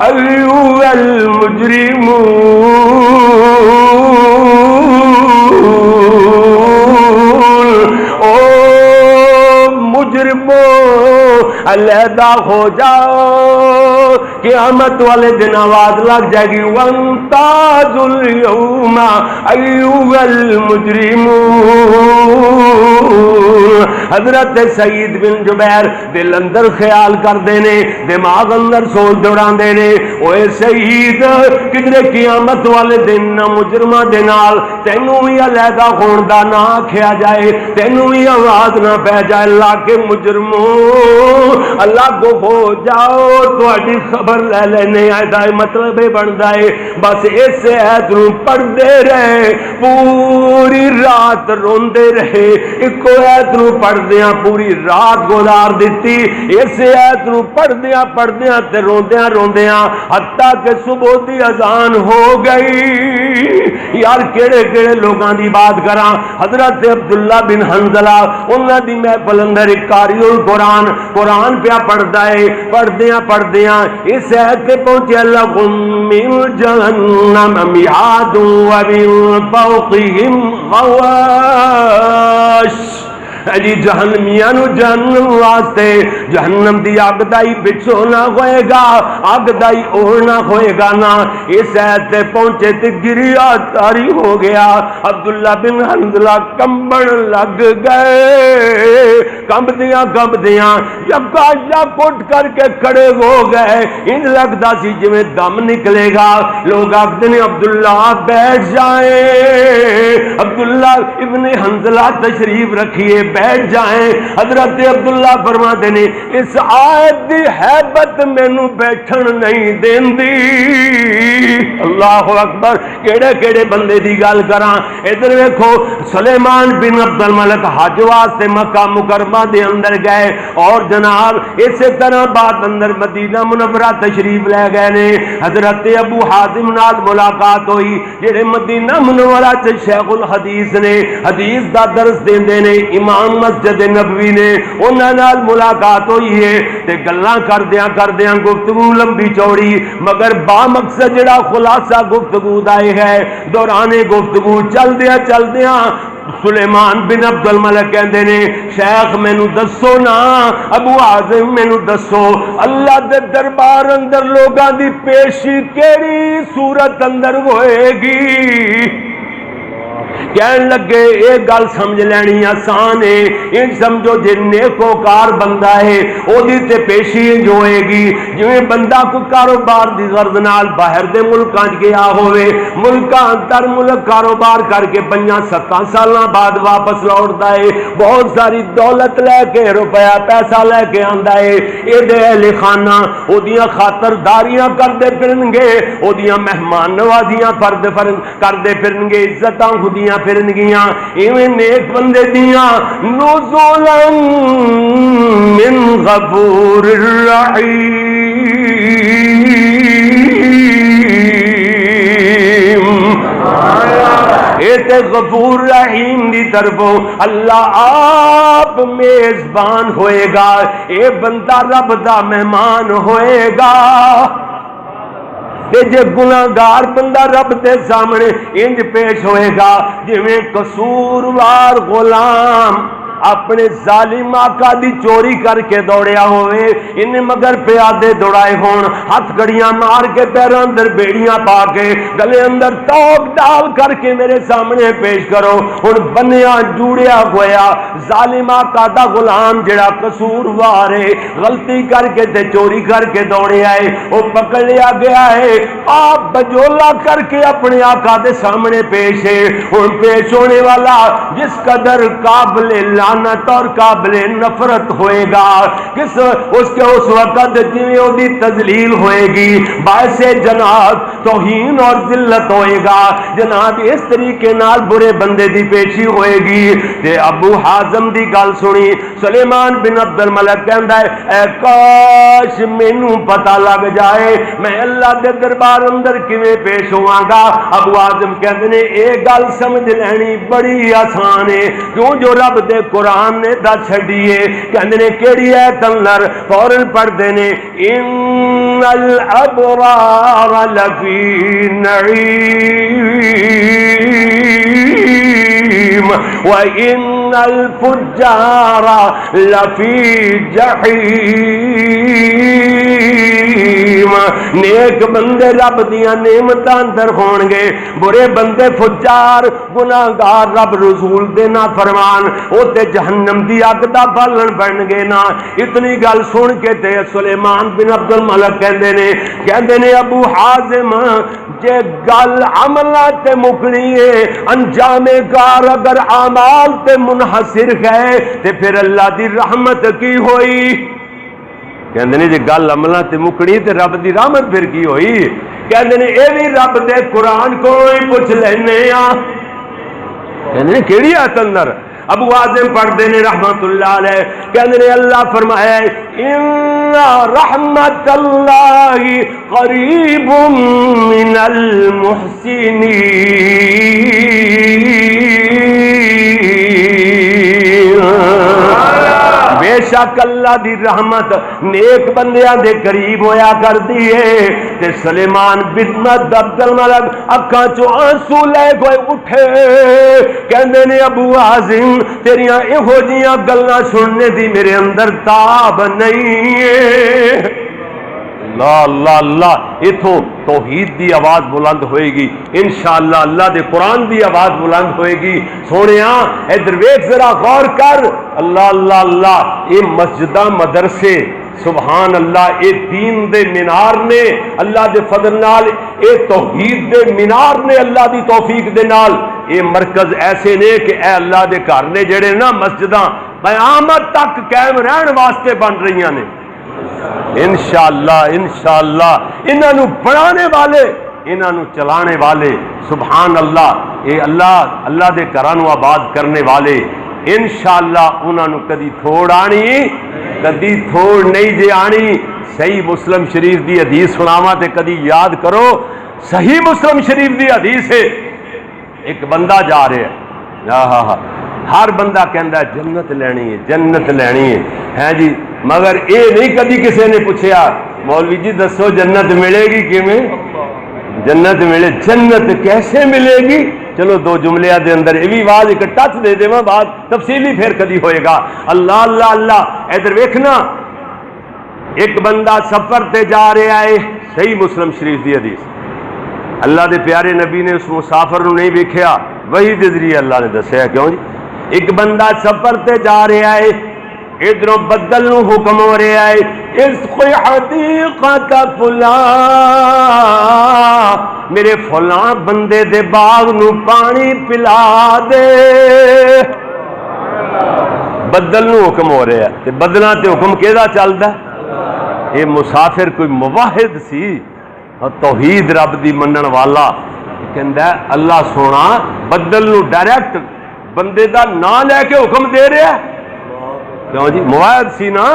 أَيُّهَا الْمُجْرِمُونَ، او مجرمو علیحدہ ہو جاؤ، قیامت والے دن آواز لگ جائے گی وَامْتَازُوا الْيَوْمَ أَيُّهَا الْمُجْرِمُونَ۔ حضرت سعید بن جبیر دل اندر خیال کر دینے، دماغ اندر سوچ دوڑان دینے، اوے سعید کدھر قیامت والے دن نہ مجرمہ دے نال تینوں بھی علیحدہ ہون دا نہ آکھیا جائے، تینوں بھی آواز نہ پہ جائے اللہ کے مجرموں اللہ کو ہو جاؤ، تہاڈی خبر لے لینے آئے مطلب بنتا ہے بس اس ایت نو پڑھتے رہے، پوری رات روندے رہے، ایک ایت نو پڑھدیاں پوری رات گزار دیتی، اس ایت نو پڑھدیاں تے روندیاں حتیٰ کہ صبح دی اذان ہو گئی۔ یار کیڑے لوگاں دی بات کراں، حضرت عبداللہ بن حنظلہ انہاں دی محفل اندر ایک قاری قرآن پیا پڑھدا ہے، پڑھدیاں اس ایت تے پہنچے لَهُم مِّن جَهَنَّمَ مِہَادٌ وَمِن فَوْقِهِمْ غَوَاشٍ۔ جی جہنمیاں نو جہنم واسطے جہنم دی اگ دائی بچھونا ہوئے گا، اگ دائی اوڑنا ہوئے گا نا۔ اس ایت تے پہنچے تے گریا تاری ہو گیا، عبداللہ بن حنظلہ کمبن لگ گئے، کمبدیاں یکا یک اٹھ کر کے کھڑے ہو گئے، ان لگتا سی جویں دم نکلے گا۔ لوگ آخدے نے عبداللہ بیٹھ جائیں، عبداللہ ابن حنظلہ تشریف رکھیے بیٹھ جائیں۔ حضرت عبداللہ فرماتے نے اس آیت دی حیبت مینوں بیٹھن نہیں دیندی۔ اللہ اکبر، کیڑے بندے دی گل کراں۔ ادھر ویکھو سلیمان بن عبد الملک حج واسطے مکہ مکرمہ دے اندر گئے اور جناب اسی طرح بعد اندر مدینہ منورہ تشریف لے گئے نے۔ حضرت ابو حازم نال ملاقات ہوئی جڑے مدینہ منورہ چ شیخ الحدیث نے، حدیث دا درس دیندے نے، امام مسجد نبوی نے، انہاں نال ملاقات ہوئی ہے تے گلاں کردیاں گفتگو لمبی چوڑی مگر با مقصد جڑا خلاصہ گفتگو دا ہے دوران گفتگو چلدیاں سلیمان بن عبد الملک کہندے نے شیخ مینوں دسو نا ابو حازم مینوں دسو اللہ دے دربار اندر لوگاں دی پیشی کیڑی صورت اندر ہوئے گی؟ کہن لگے یہ گل سمجھ لینی آسان ہے، ان سمجھو جے نیکوکار بندہ ہے او دی تے پیشی انج ہوئے گی جویں بندہ کوئی کاروبار دی غرض نال باہر دے ملکاں گیا ہوئے، ملکاں اندر ملک کاروبار کر کے 5-7 سالاں بعد واپس لوٹدا ہے، بہت ساری دولت لے کے روپیہ پیسہ لے کے آندا ہے، اے دے اہل خانہ او دیاں خاطرداریاں کردے پھرن گے، او دیاں مہمان نوازیاں کردے پھرن گے، عزتاں خودیاں پھرن گیاں، ایویں نیک بندے دیاں نزولا من غفور الرحیم، اے تے غفور رحیم دی طرفوں اللہ آپ میزبان ہوئے گا، اے بندہ رب دا مہمان ہوئے گا۔ کہ جے گناہگار بندہ رب دے سامنے انج پیش ہوئے گا جویں قصوروار غلام اپنے ظالم آقا دی چوری کر کے دوڑیا ہوئے، انہیں مگر پیادے دوڑائے ہون، ہاتھ گھڑیاں مار کے پیروں اندر بیڑیاں پا کے گلے اندر توق ڈال کر کے میرے سامنے پیش کرو، ہن بنیا جوڑیا ہویا ظالم آقا دا غلام جڑا قصوروار ہے، غلطی کر کے تے چوری کر کے دوڑیا ہے، وہ پکڑ لیا گیا ہے، آپ بجولا کر کے اپنے آقا دے سامنے پیش ہے، ہن پیش ہونے والا جس قدر قابل لعنت اور قابل نفرت ہوئے گا، کس اس کے اس وقت جنہیں وہ دی تذلیل ہوئے گی، باعث جناب توہین اور ذلت ہوئے گا، جناب اس طریقے نال برے بندے دی پیشی ہوئے گی۔ تے ابو حازم دی گل سنی، سلیمان بن عبد الملک کہندا ہے اے کاش مینوں پتہ لگ جائے میں اللہ دے دربار اندر کیویں پیش ہوواں گا۔ ابو حازم کہندے نے اے گل سمجھ لینی بڑی آسان ہے، کیوں جو رب دے قرآن نے دس چھڑیے، کہندے نے کیڑی ہے تنر فوراً پڑھ دینے ان الابرار لفی نعیم وان الفجار لفی جحیم، نیک بندے رب دیاں نعمتاں اندر ہون گے، برے بندے فجار گناہگار رب رسول دے نا فرمان او تے جہنم دی اگ دا بالن بن گئے نا۔ اتنی گل سن کے تے سلیمان بن عبد الملک کہندے نے ابو حازم جے گل عملہ تے مکنی ہے، انجام کار اگر اعمال تے منحصر ہے تے پھر اللہ دی رحمت کی ہوئی؟ کہندے نے جے گل عملہ تے مکنی تے رب دی رحمت پھر کی ہوئی؟ کہندے نے اے بھی رب دے قرآن کو ہی پوچھ لینے آ، کہندے نے کیڑی آیت اندر؟ ابو حازم پڑھ دینے رحمت اللہ علیہ، کہندے نے اللہ فرمایا ان رحمت اللہ قریب من المحسنین، بے شک اللہ دی رحمت نیک بندیاں دے قریب ہویا کر دیئے۔ تے سلیمان بن عبد الملک اکھاں چوں آنسو لے گئے اٹھے، کہندے نے ابو حازم تیریاں ایہو جیاں گلاں سننے دی میرے اندر تاب نہیں ہے۔ اللہ اللہ اللہ، اتھوں توحید دی آواز بلند ہوئے گی انشاءاللہ، اللہ دے قرآن دی آواز بلند ہوئے گی۔ سونیاں ادھر ویکھ ذرا غور کر، اللہ اللہ اللہ، یہ مسجداں مدرسے سبحان اللہ، اے دین دے مینار نے اللہ دے فضل نال، اے توحید دے مینار نے اللہ دی توفیق دے نال، اے مرکز ایسے نے کہ اے اللہ دے گھر نے جڑے نا مسجداں قیامت تک قائم رہن واسطے بن رہی نے انشاءاللہ انشاءاللہ۔ انہاں نو بنانے والے، انہاں نو چلانے والے سبحان اللہ، اے اللہ دے گھراں نو آباد کرنے والے انشاءاللہ انہاں نو کدی تھوڑ آنی، کدی تھوڑ نہیں جے آنی۔ صحیح مسلم شریف دی حدیث سناواں تے کدی یاد کرو، صحیح مسلم شریف دی حدیث ہے، ایک بندہ جا رہا ہے، ہر بندہ کہندا ہے جنت لینی ہے جنت لینی ہے جی، مگر اے نہیں کدی کسی نے پوچھیا مولوی جی دسو جنت ملے گی کیویں؟ جنت ملے، جنت کیسے ملے گی؟ چلو دو جملے دے اندر یہ بھی آواز ایک ٹچ دے دے بعد تفصیلی پھر کدی ہوئے گا. اللہ اللہ اللہ. ادھر ویکھنا ایک بندہ سفر تے جا رہا ہے, صحیح مسلم شریف دی حدیث, اللہ دے پیارے نبی نے اس مسافر نو نہیں ویکھیا, وحی دے ذریعے اللہ نے دسیا. کیوں جی؟ ایک بندہ سفر تے جا رہا ہے, ادھروں بدل نو حکم ہو رہا ہے اسق حدیقۃ فلاں, میرے فلاں بندے دے باغ نو پانی پلا دے. بدل نو حکم ہو رہا ہے, تے بدلاں تے حکم کیدا چلدا؟ یہ مسافر کوئی موحد سی اور توحید رب دی منن والا, کہندا ہے اللہ سونا بدل نو ڈائریکٹ بندے دا نام لے کے حکم دے رہا ہے. کیوں جی؟ موحد سی نا,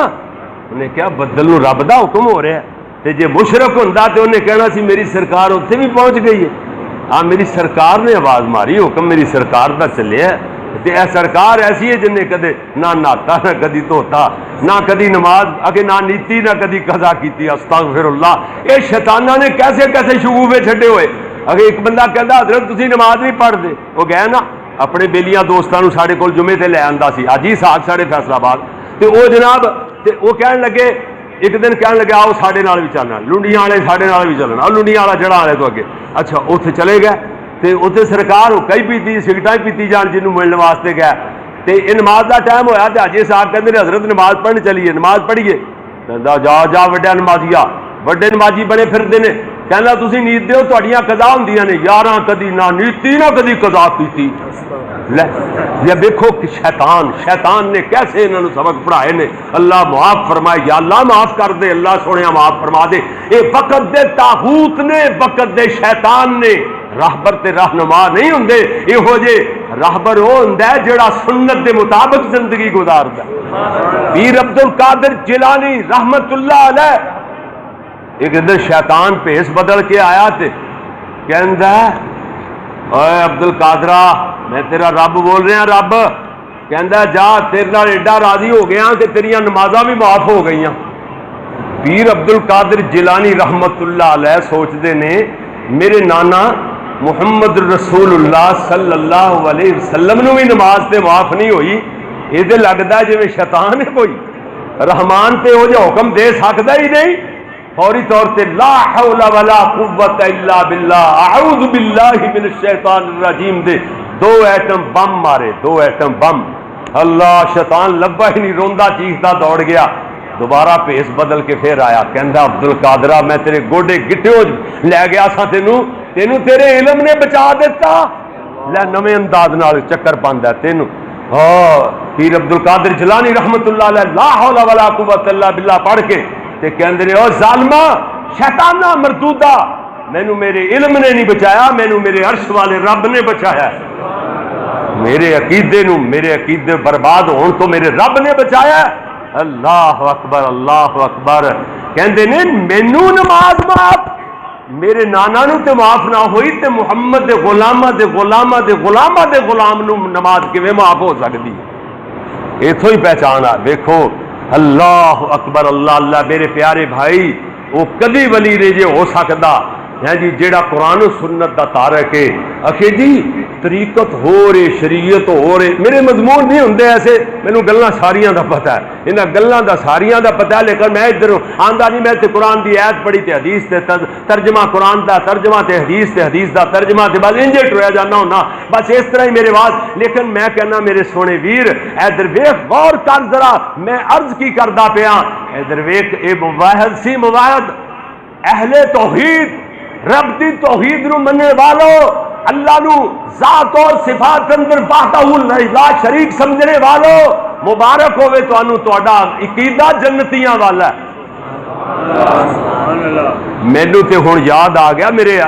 انہیں کیا بدل نو رب دا حکم ہو رہا ہے. تے جے مشرک ہوندا تے انہیں کہنا سی میری سرکار اتنے بھی پہنچ گئی ہے. ہاں میری سرکار نے آواز ماری, حکم میری سرکار دا چلے ہے. تے اے سرکار ایسی ہے جن نے کدے نہ نہاتا نہ کدی دھوتا نہ کدی نماز اگے نہ نیتی نہ کدی قضا کیتی. استغفر اللہ. اے شیطانہ نے کیسے کیسے شگوفے چھڈے ہوئے. اگے ایک بندہ کہندا حضرت تسی نماز نہیں پڑھ دے, وہ گئے نا اپنے بیلیاں دوستاں نو ساڈے کول جمعے تے لے آندا سی, حاجی صاحب ساڈے فیصلہ آباد, تے او جناب تے او کہن لگے ایک دن کہن لگے آؤ ساڈے نال بھی چلنا, لنڈیاں والے ساڈے نال بھی چلنا, اور لنڈیاں والا جڑا والے تو اگے. اچھا اوتھے چلے گئے تے اوتھے سرکار کئی پیتی سگٹاں پیتی جان جنوں ملن واسطے گئے. تے یہ نماز دا ٹائم ہویا تے حاجی صاحب کہندے نے حضرت نماز پڑھنے چلیے, نماز پڑھیے. کہندا جا جا وڈیا نمازیا, وڈے نمازی بنے پھردے نے. کہندا تسی نیت دیو تہاڈیاں قضا ہوندیاں نے, یاراں کدی نہ نیتی نہ کدی قضا کیتی. لے یہ دیکھو کہ شیطان نے کیسے انہوں نے سبق پڑھائے نے. اللہ معاف فرمائے, یا اللہ معاف کر دے, اللہ سونے معاف فرما دے. اے وقت دے طاغوت نے, وقت دے شیطان نے, راہبر تے رہنما نہیں ہوندے. یہو جے راہبر وہ ہوندا ہے جڑا سنت دے مطابق زندگی گزاردا ہے. پیر عبد القادر جیلانی رحمت اللہ علیہ ایک دن شیطان بھیس بدل کے آیا تے کہندا ہے اے عبد القادرہ میں تیرا رب بول رہا, رب کہندا جا تیرے نال ایڈا راضی ہو گیا کہ تیریاں نمازاں بھی معاف ہو گئیاں. پیر عبد القادر جیلانی رحمت اللہ علیہ سوچدے نے میرے نانا محمد رسول اللہ صلی اللہ علیہ وسلم نو بھی نماز تے معاف نہیں ہوئی. یہ تے لگدا ہے جویں شیطان ہے کوئی, رحمان تے ہو جا حکم دے سکدا ہی نہیں. فوری طور تے لا حول ولا قوت الا باللہ اعوذ باللہ من الشیطان الرجیم دے دو ایٹم بم مارے, دو ایٹم بم. اللہ شیطان لبا ہی نہیں, روندا چیخدا دوڑ گیا. دوبارہ پیس بدل کے پھر آیا, کہندا عبد القادرہ میں تیرے گوڈے گٹیوں لے گیا سا, تینوں تیرے علم نے بچا دیتا. لے نویں انداز نال چکر پاندا ہے تینوں. پیر عبد القادر جیلانی رحمت اللہ علیہ لا حول ولا قوت الا باللہ پڑھ کے تے کہندے نے او ظالما شیطانہ مردودہ, مینوں میرے علم نے نہیں بچایا, مینوں میرے عرش والے رب نے بچایا ہے. میرے عقیدے برباد ہون تو میرے رب نے بچایا ہے. اللہ اکبر اللہ اکبر. کہندے نے مینوں نماز معاف, میرے نانا نو تے معاف نہ ہوئی تے محمد دے غلاماں دے غلاماں دے غلاماں دے غلام نو نماز کیویں معاف ہو سکدی. ایتھوں ہی پہچان آ. دیکھو اللہ اکبر اللہ اللہ. میرے پیارے بھائی وہ کدی ولی نہیں جے ہو سکدا ہے جی جیڑا قرآن و سنت دا تارک ہے. اکھے جی طریقت ہو رہے, شریعت ہو رہے, میرے مضمون نہیں ہوندے ایسے, مینوں گلاں ساریاں دا پتہ ہے, انہاں گلاں دا ساریاں دا پتہ ہے, لیکن میں ادھر آندا نہیں میں تے قرآن دی آیت پڑھی تے حدیث تے ترجمہ, قرآن دا ترجمہ تے حدیث دا ترجمہ تے بس انجے ٹریا جانا ہونا, بس اس طرح ہی میرے بات. لیکن میں کہنا میرے سونے ویر ادھر ویکھ غور کر ذرا, میں عرض کی کردا پیا, ادھر ویکھ اے موحد سی, موحد اہل توحید, رب دی توحید نو مننے والو, اللہ نو ذات اور صفات اندر وحدہ لا شریک سمجھنے والو, مبارک ہوئے تو انو تہاڈا عقیدہ جنتیاں والا ہے. مینوں تے ہن یاد آ گیا میرے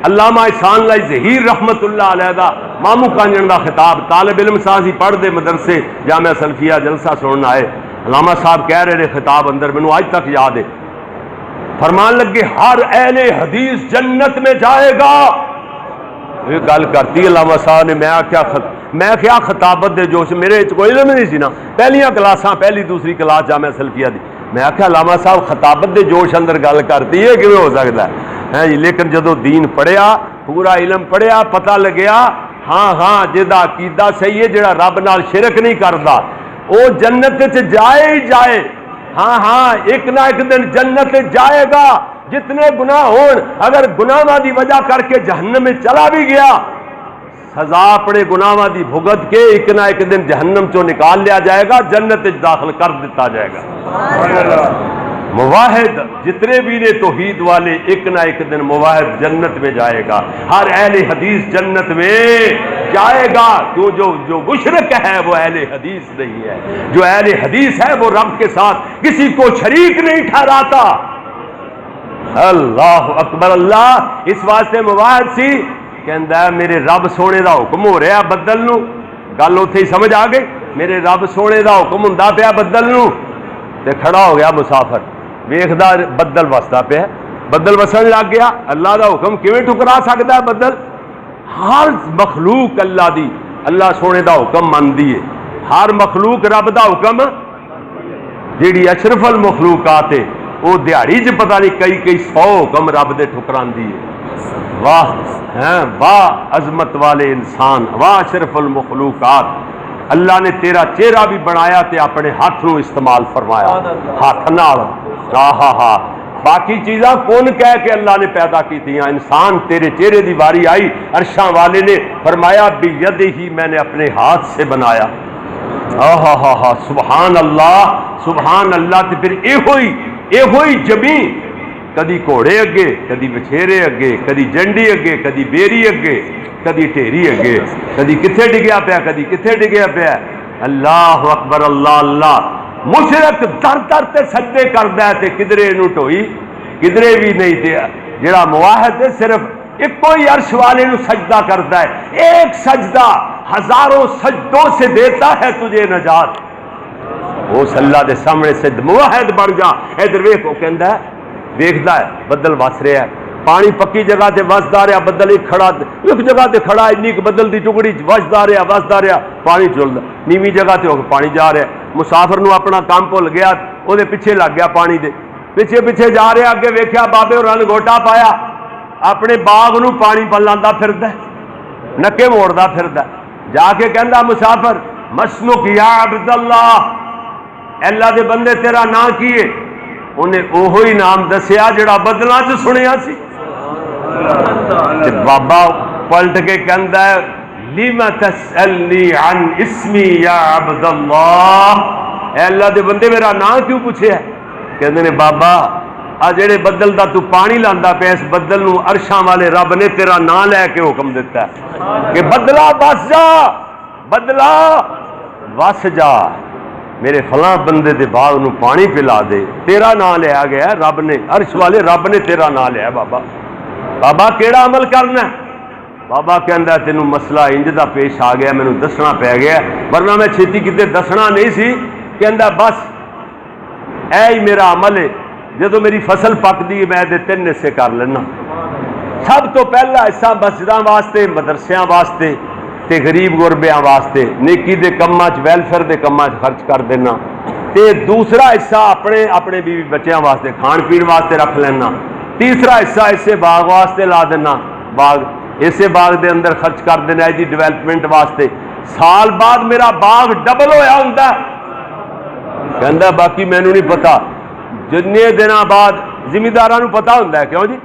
علامہ احسان اللہ ظہیر رحمت اللہ علیہ دا مامو کانجن دا خطاب, طالب علم سازی پڑھ دے مدرسے جامعہ سلفیہ جلسہ سنن آئے. علامہ صاحب کہہ رہے خطاب اندر مینوں آج تک یاد ہے, فرمان لگے ہر اہل حدیث جنت میں جائے گا. یہ گل کرتی علامہ صاحب نے, میں کیا خطابت دے جوش, میرے کوئی علم نہیں سی نا, پہلیاں کلاساں پہلی دوسری کلاس جامعہ سلفیہ دی, میں آخیا علامہ صاحب خطابت دے جوش اندر گل کرتی ہے کیوں ہو سکتا ہے جی. لیکن جدو دین پڑھیا, پورا علم پڑھیا, پتہ لگیا ہاں ہاں جہدا عقیدہ صحیح ہے، جڑا رب نال شرک نہیں کردا وہ جنت وچ جائے ہی جائے. ہاں ہاں ایک نہ ایک دن جنت جائے گا. جتنے گناہ ہون، اگر گناہاں دی وجہ کر کے جہنم میں چلا بھی گیا، سزا اپنے گناہاں دی بھگت کے ایک نہ ایک دن جہنم چوں نکال لیا جائے گا، جنت داخل کر دیتا جائے گا. مواحد جتنے بھی نے توحید والے ایک نہ ایک دن مواحد جنت میں جائے گا. ہر اہل حدیث جنت میں جائے گا. کیوں؟ جو مشرک ہے وہ اہل حدیث نہیں ہے. جو اہل حدیث ہے وہ رب کے ساتھ کسی کو شریک نہیں ٹھہراتا. اللہ اکبر. اللہ اس واسطے مواحد سی کہندا ہے میرے رب سونے دا حکم ہو رہا بدل نو. گل اتھے ہی سمجھ آ گئی. میرے رب سونے دا حکم ہوندا پیا بدل نو، تے کھڑا ہو گیا مسافر ویکھدا بدل وسدا پیا، بدل وسن لگ گیا. اللہ دا حکم کیویں ٹھکرا سکدا ہے بدل؟ ہر مخلوق اللہ دی اللہ سونے دا حکم مندی ہے. ہر مخلوق رب دا حکم، جیڑی اشرف المخلوقات ہے وہ دیہڑی چ پتہ نہیں کئی 100 حکم رب دے ٹھکراندی ہے. واہ ہیں واہ عظمت والے انسان، واہ اشرف المخلوقات. اللہ نے تیرا چہرہ بھی بنایا تے اپنے ہاتھ نو استعمال فرمایا، ہاتھ نال. ہاں ہاں باقی چیزاں کون کہہ کے اللہ نے پیدا کی تھی. انسان تیرے چہرے دی باری آئی، عرشاں والے نے فرمایا بیدہ، میں نے اپنے ہاتھ سے بنایا. ہاں سبحان اللہ سبحان اللہ. تے پھر یہ ہوئی جمی، کدی گھوڑے اگے، کدی بچھیرے اگے، کدی جنڈی اگے، کدی بیری اگے، کدی ٹھیری اگے، کدی کتھے ڈگیا پیا، کدی کتھے ڈگیا پیا. اللہ اکبر اللہ اللہ. مشرک در در تے سجدے کردا ہے تے کدرے نو ٹوئی کدرے بھی نہیں. تے جڑا موحد ہے صرف ایک کوئی عرش والے نو سجدہ کرتا ہے. ایک سجدہ ہزاروں سجدوں سے دیتا ہے تجھے نجات. اس اللہ دے سامنے سے موحد بن جا. ادھر ویکھو کہندا ہے ویکھدا ہے بدل وس رہا ہے، پانی پکی جگہ تے وسدا رہا، بدل ایک کھڑا ایک جگہ تے کھڑا، انی بدل دی ٹکڑی وسدا رہا، پانی چلدا. نیویں جگہ تے ہو کے پانی جا رہا ہے. مسافر نو اپنا کام بھول گیا، وہ پیچھے لگ گیا پانی دے پیچھے پیچھے جا رہا. اگے ویکھیا بابے اور لنگوٹا پایا، اپنے باغ نو پانی پلاندا پھردا، نکے موڑدا پھردا. جا کے کہندا مسافر مسنک یا عبد اللہ، اللہ دے بندے تیرا نام کی ہے؟ انہیں اوہی نام دسیا جڑا بدلاں چ سنیا سی. بابا پلٹ کے کہندا ہے لم تسألنی عن اسمی یا عبد اللہ. اے اللہ دے بندے میرا نام کیوں پوچھے ہے؟ کہندے نے بابا آ جڑے بدل دا تو پانی لاندا پیا، اس بدل نو عرشاں والے رب نے تیرا نام لے کے حکم دیتا ہے کہ بدلا بس جا، بدلا وس جا، میرے فلاں بندے دے باغ نو پانی پلا دے. تیرا نام لیا گیا رب نے، عرش والے رب نے تیرا نام لیا. بابا کیڑا عمل کرنا ہے؟ بابا کہندا تینوں مسئلہ انج دا پیش آ گیا، مینوں دسنا پی گیا، ورنہ میں چھتی کتے دسنا نہیں سی. کہندا بس اے ہی میرا عمل ہے. جدو میری فصل پکدی میں دے 3 حصے کر لینا. سب تو پہلا حصہ مسجداں واسطے، مدرسیاں واسطے تے غریب غربیاں واسطے، نیکی دے کماں چ ویلفیئر دے کماں چ خرچ کر دینا. تے دوسرا حصہ اپنے بیوی بچیاں واسطے کھان پین واسطے رکھ لینا. تیسرا حصہ اسے باغ واسطے لا دینا، باغ اسے باغ دے اندر خرچ کر دینا ہے جی ڈیولپمنٹ واسطے. سال بعد میرا باغ ڈبل ہویا ہوندا. کہندا باقی مینوں نہیں پتا. جنے دنوں بعد زمینداراں نوں پتا ہوندا ہے، کیوں جی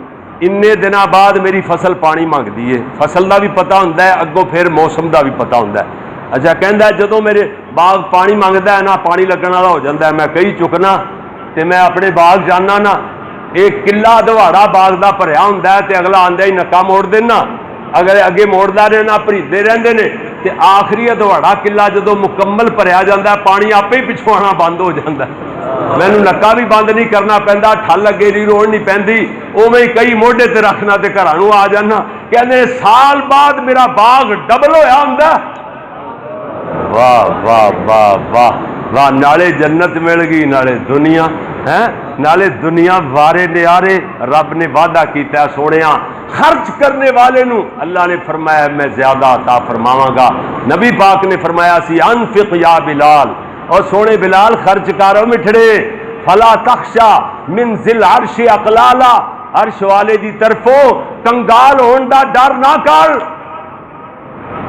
انے دنوں بعد میری فصل پانی منگدی ہے. فصل دا بھی پتا ہوندا ہے، اگوں پھر موسم دا بھی پتا ہوندا ہے. اچھا کہندا ہے جدوں میرے باغ پانی منگدا ہے نا، پانی لگن والا ہو جاندا ہے، میں کئی چکنا تے میں اپنے باغ جانا نا، ایک کلا دواڑا باغ دا بھریا ہوندا ہے تے اگلا آندا ہی نکا موڑ دینا، اگر اگے موڑدا رہنا بھریدے رہندے نے تے آخری دواڑا کلا جدوں مکمل بھریا جاندا ہے پانی آپے ہی پچھوں آنا بند ہو جاندا ہے. مینوں نکا بھی بند نہیں کرنا پیندا، ٹھل اگے نہیں روڑ نہیں پیندی، اوویں کئی موڈے تے رکھنا تے گھراں نوں آ جانا. کہندے سال بعد میرا باغ ڈبل ہویا ہوندا. واہ واہ واہ واہ واہ. نالے جنت مل گئی، نالے دنیا ہے، نالے دنیا وارے نیارے. رب نے وعدہ کیتا ہے سونیا خرچ کرنے والے نو اللہ نے فرمایا میں زیادہ عطا فرماواں گا. نبی پاک نے فرمایا سی انفق یا بلال، اور سونے بلال خرچ کرو مٹھڑے. فلا تخشا من ذل عرش اقلالا، عرش والے دی طرفوں کنگال ہون دا ڈر نہ کر.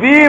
20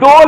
2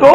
2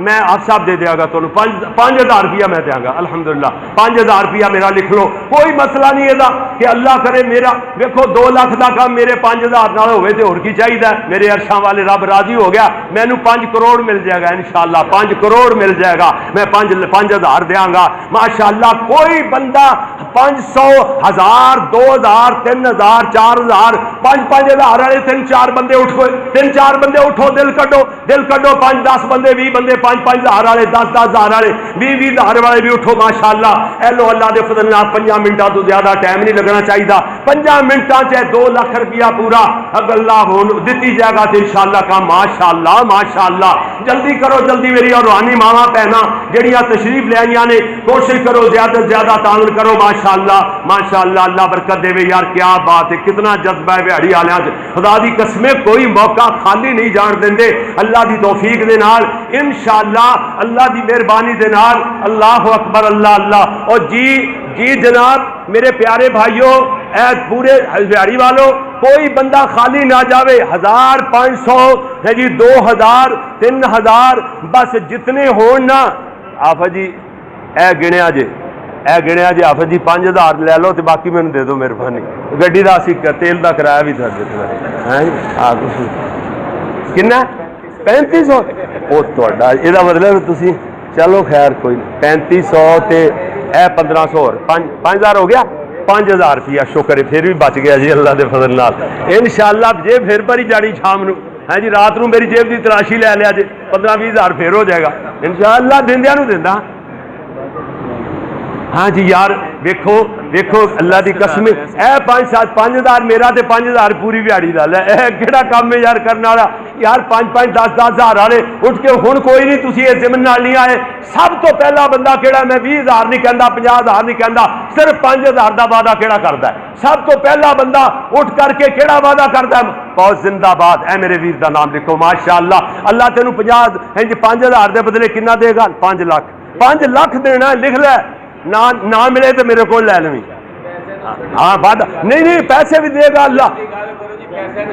میں آپ صاحب دے دیا گا تمہیں 5000 روپیہ میں دیا گا الحمدللہ 5000 روپیہ میرا لکھ لو کوئی مسئلہ نہیں ہے کہ اللہ کرے میرا دیکھو 2 لاکھ کا کام میرے 5000 نال ہوئے تے اور کی چاہیے میرے عرشاں والے رب راضی ہو گیا مینوں 5 کروڑ مل جائے گا انشاءاللہ 5 کروڑ مل جائے گا میں 5000 دیاں گا ماشاءاللہ کوئی بندہ 500 1000 2000 3000 4000 5000 والے 3-4 بندے اٹھو 3-4 بندے اٹھو دل کڈو 5-10 بندے 20 بندے 5-5000 والے 10-10,000 والے 20-20,000 والے بھی اٹھو ماشاءاللہ اے لو اللہ دے فضل نال 5 منٹاں تو زیادہ ٹائم نہیں لگنا چاہیے 5 منٹاں چ 2 لاکھ روپیہ پورا اگر اللہ ہو دتی جائے گا تو انشاءاللہ کا ماشاءاللہ جلدی کرو جلدی میری اور روحانی ماواں بہناں جڑیاں تشریف لے آئیاں نے کوشش کرو زیادہ سے زیادہ تعاون کرو ماشاءاللہ اللہ برکت دے یار کیا بات ہے کتنا جذبہ ہے بہاڑی والےاں خدا دی قسمیں کوئی موقع خالی نہیں جان دیندے اللہ دی توفیق دے نال انشاءاللہ اللہ دی مہربانی دے نال اللہ اکبر اللہ اور جی جناب میرے پیارے بھائیوں اے پورے بہاڑی والوں کوئی بندہ خالی نہ جاوے 1500 ہے جی 2000 3000 بس جتنے ہون نا آفت جی اے گنیا جی آفت جی 5000 لے لو تو باقی میں دے دو مہربانی گڈی دا اسی تیل دا کرایہ بھی تھا کنا 3500 وہ تہاڈا یہ مطلب تسی چلو خیر کوئی 3500 تے اے 1500 اور 5000 ہو گیا 5000 روپیہ شکر ہے پھر بھی بچ گیا جی اللہ دے فضل نال انشاءاللہ جیب پھر بھری جانی شام نو ہاں جی رات نو میری جیب دی تلاشی لے لیا جی 15-20 پھر ہو جائے گا انشاءاللہ دیندیاں نو دیندا ہاں جی یار دیکھو اللہ دی قسم اے 5000 میرا تے 5000 پوری دیہڑی دا اے کیڑا کام ہے یار کرنے والا یار 5-5 10-10,000 والے اٹھ کے ہن کوئی نہیں تسی اس ضمن نال نہیں آئے سب تو پہلا بندہ کیڑا میں 20,000 نہیں کہندا 50,000 نہیں کہندا صرف 5,000 دا وعدہ کیڑا کردا ہے سب تو پہلا بندہ اٹھ کر کے کیڑا وعدہ کردا ہے بہت زندہ باد اے میرے ویر دا نام لکھو ماشاءاللہ اللہ تینوں 5,000 دے بدلے کنا دے گا 5 لاکھ دینا لکھ لے نہ ملے تو میرے کو لے لویں ہاں وعدہ نہیں پیسے بھی دے گا اللہ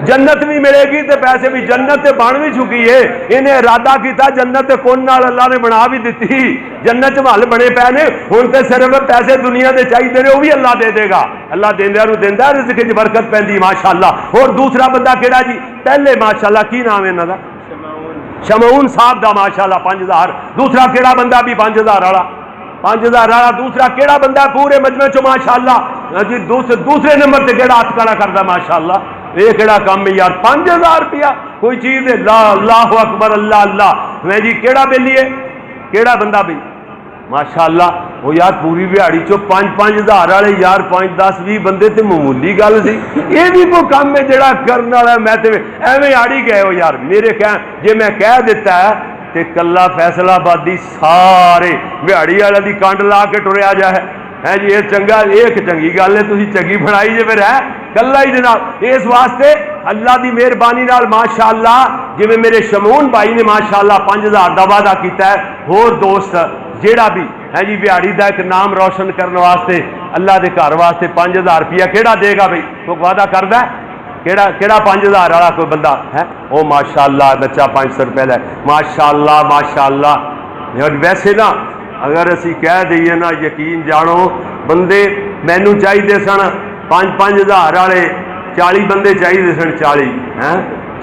جنت بھی ملے گی تو پیسے بھی جنت تے بن بھی چکی ہے انہیں ارادہ کیتا جنت تے کون نال اللہ نے بنا بھی دیتی جنت محل بنے پے نے ہن تے صرف پیسے دنیا دے چاہیے نے وہ بھی اللہ دے دے گا اللہ دیندیاں نو دیندا رزق وچ برکت پیندی ماشاءاللہ اور دوسرا بندہ کیڑا جی پہلے ماشاءاللہ کی نام ہے انہاں دا شمعون صاحب دا ماشاءاللہ 5000 دوسرا کیڑا بندہ بھی 5000 والا 5000 والا دوسرا کیڑا بندہ پورے مجمع چ ماشاءاللہ جی دوسرے نمبر تے کیڑا ہاتھ کھڑا کردا ماشاءاللہ یہ کیڑا کام ہے یار 5000 روپیہ کوئی چیز ہے اللہ اکبر اللہ میں جی کیڑا بیلی ہے کیڑا بندہ بھی ماشاءاللہ وہ یار پوری دیہڑی چو 5-5000 والے یار 5-10-20 بندے تے معمولی گل سی یہ بھی کوئی کام ہے جڑا کرنے والا میں تے ایویں آڑی گئے ہو یار میرے جے میں کہہ دیتا ہے تے کلا فیصلہ آبادی سارے دیہڑی والے دی کانڈ لا کے ٹریا جائے ہے جی یہ چنگا ایک چنگی گل ہے تسی چنگی بنائی جے پھر ہے کلا ہی جناب اس واسطے اللہ دی مہربانی نال ماشاءاللہ جویں میرے شمعون بھائی نے ماشاءاللہ 5000 دا وعدہ کیتا ہے اور دوست جیڑا بھی ہے جی دیہڑی دا ایک نام روشن کرنے واسطے اللہ دے گھر واسطے 5000 روپیہ کیڑا دے گا بھائی کوئی وعدہ کردا ہے کیڑا 5000 والا کوئی بندہ ہے او ماشاءاللہ بچہ 500 روپے لے ماشاءاللہ ویسے نا اگر اسی کہہ دئیے نا یقین جانو بندے مینوں چاہیے سن 5-5000 والے 40 بندے چاہیے سن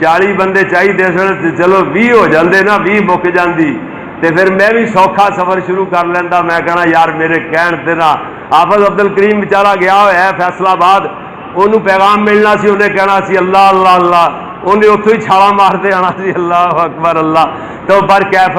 40 بندے چاہیے سن چلو 20 ہو جاندے نا 20 مک جاندی تے پھر میں بھی سوکھا سفر شروع کر لینا میں کہنا یار میرے کہن تے نا حافظ عبد الکریم بیچارہ گیا ہوا ہے فیصلہ آباد انہوں پیغام ملنا سی انہیں کہنا سی اللہ انہیں اتوں ہی چھالا مارتے آنا سی اللہ اکبر اللہ تو پر کیف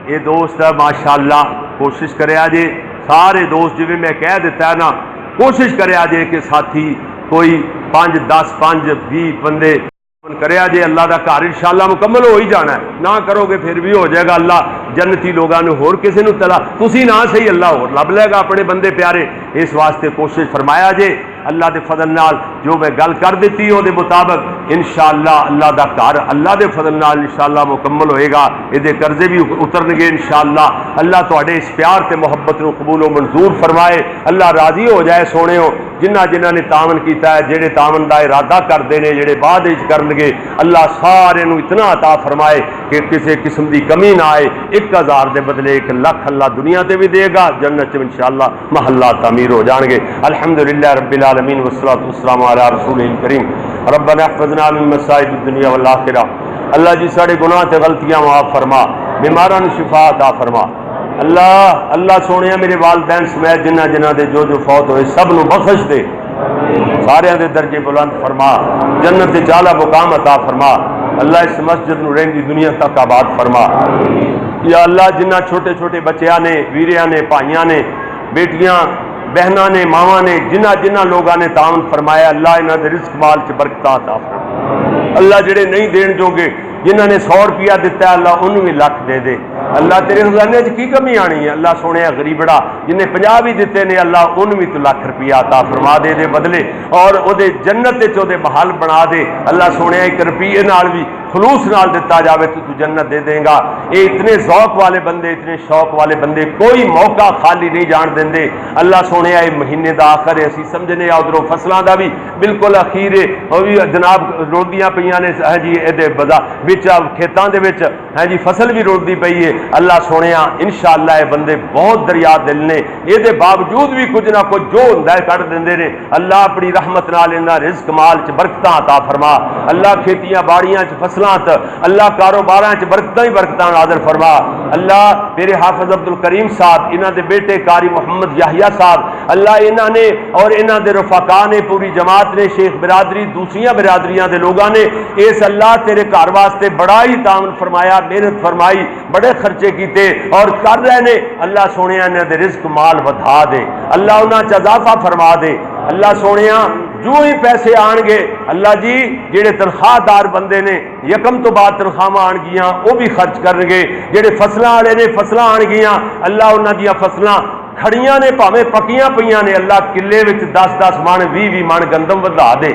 یہ دوست ہے ماشاءاللہ کوشش کرے آجے سارے دوست جی میں کہہ دیتا ہے نا کوشش کرے آجے کہ ساتھی کوئی 5-10 5-20 بندے کرے آجے اللہ دا گھر انشاءاللہ مکمل ہو ہی جانا ہے نہ کرو گے پھر بھی ہو جائے گا اللہ جنتی لوگوں نے ہور کسی نو تلا تسی نہ صحیح اللہ ہور لب لے گا اپنے بندے پیارے اس واسطے کوشش فرمایا جے اللہ دے فضل نال جو میں گل کر دیتی وہ دے مطابق انشاءاللہ اللہ دا گھر اللہ دے فضل نال انشاءاللہ مکمل ہوئے گا، یہ قرضے بھی اترن گے انشاءاللہ۔ اللہ تواڈے اس پیار تے محبت نو قبول و منظور فرمائے، اللہ راضی ہو جائے سونے ہو جنہ جنہ نے تعاون کیتا ہے، جڑے تعاون دا ارادہ کردے نے، جڑے بعد وچ کرن گے، اللہ سارے نو اتنا عطا فرمائے کہ کسی قسم دی کمی نہ آئے۔ 1000 دے بدلے 1 لاکھ اللہ دنیا تے بھی دے گا، جنت میں انشاءاللہ محلہ تعمیر ہو جان گے۔ الحمدللہ رب العالمین والصلاۃ والسلام علی رسول کریم۔ ربنا احفظنا من مصائب الدنیا والآخرہ۔ اللہ جی سارے گناہ تے غلطیاں معاف فرما، بیماراں نو شفا عطا فرما۔ اللہ سونے میرے والدین سمیت جنہ جنہ دے جو فوت ہوئے سب نو بخش دے، سارے دے درجے بلند فرما، جنت دے اعلیٰ مقام عطا فرما۔ اللہ اس مسجد نو رہندی دنیا تک آباد فرما۔ یا اللہ جنہ چھوٹے چھوٹے بچیاں نے، ویریاں نے، بھائیاں نے، بیٹیاں بہناں نے، ماواں نے، جنہ جنہ لوگاں نے تعاون فرمایا، اللہ انہاں دے رزق مال چ برکتاں عطا فرما۔ اللہ جڑے نہیں دین جوگے، جنہاں نے 100 روپیہ دیتا ہے اللہ انہوں بھی لکھ دے دے۔ اللہ تیرے خزانے کی کمی آنی ہے؟ اللہ سونے غریبڑا جنہیں 50 بھی دیتے نے، اللہ ان بھی تو لاکھ روپیہ عطا فرما دے دے بدلے، اور او دے جنت چ او دے محل بنا دے۔ اللہ سونے 1 روپیے نال بھی خلوص نال دیتا جاوے تو جنت دے دیں گا۔ یہ اتنے ذوق والے بندے، اتنے شوق والے بندے کوئی موقع خالی نہیں جان دیں دے۔ اللہ سونے یہ مہینے دا آخر ہے، اسی سمجھنے ادھروں فصلاں دا بھی بالکل اخیر ہے، وہ بھی جناب روندیاں پئیاں نے ہے جی یہ بدا بچ کھیتاں دے وچ ہے جی فصل بھی روندی پئی ہے۔ اللہ سونے انشاءاللہ یہ بندے بہت دریا دل نے، یہ باوجود بھی کچھ نہ کچھ جو ہوندا ہے کڈ دیندے نے۔ اللہ اپنی رحمت نال انہاں رزق مال چ برکتاں عطا فرما۔ اللہ کھیتیاں باڑیاں چ فصلاں تے، اللہ کاروباراں چ برکتاں ہی برکتاں نازل فرما۔ اللہ میرے حافظ عبد الکریم صاحب، انہاں دے بیٹے قاری محمد یحییٰ صاحب، اللہ انہاں نے اور انہاں دے رفقا نے، پوری جماعت نے، شیخ برادری، دوسریاں برادریاں دے لوگاں نے اس اللہ تیرے گھر واسطے بڑا ہی تعاون فرمایا، محنت فرمائی، بڑے خرچے کیتے اور کر رہے نے۔ اللہ سونے انہاں دے رزق مال ودھا دے، اللہ انہاں چ اضافہ فرما دے۔ اللہ سونے جو ہی پیسے آن گے، اللہ جی جڑے تنخواہ دار بندے نے یکم تو بعد تنخواہ آن گیاں وہ بھی خرچ کرن گے، جڑے فصلاں والے نے فصلاں آن گیاں، اللہ انہاں دیاں فصلاں کھڑیاں نے بھاویں پکیاں پئیاں نے، اللہ کلے وچ 10-10 من 20-20 من گندم ودھا دے۔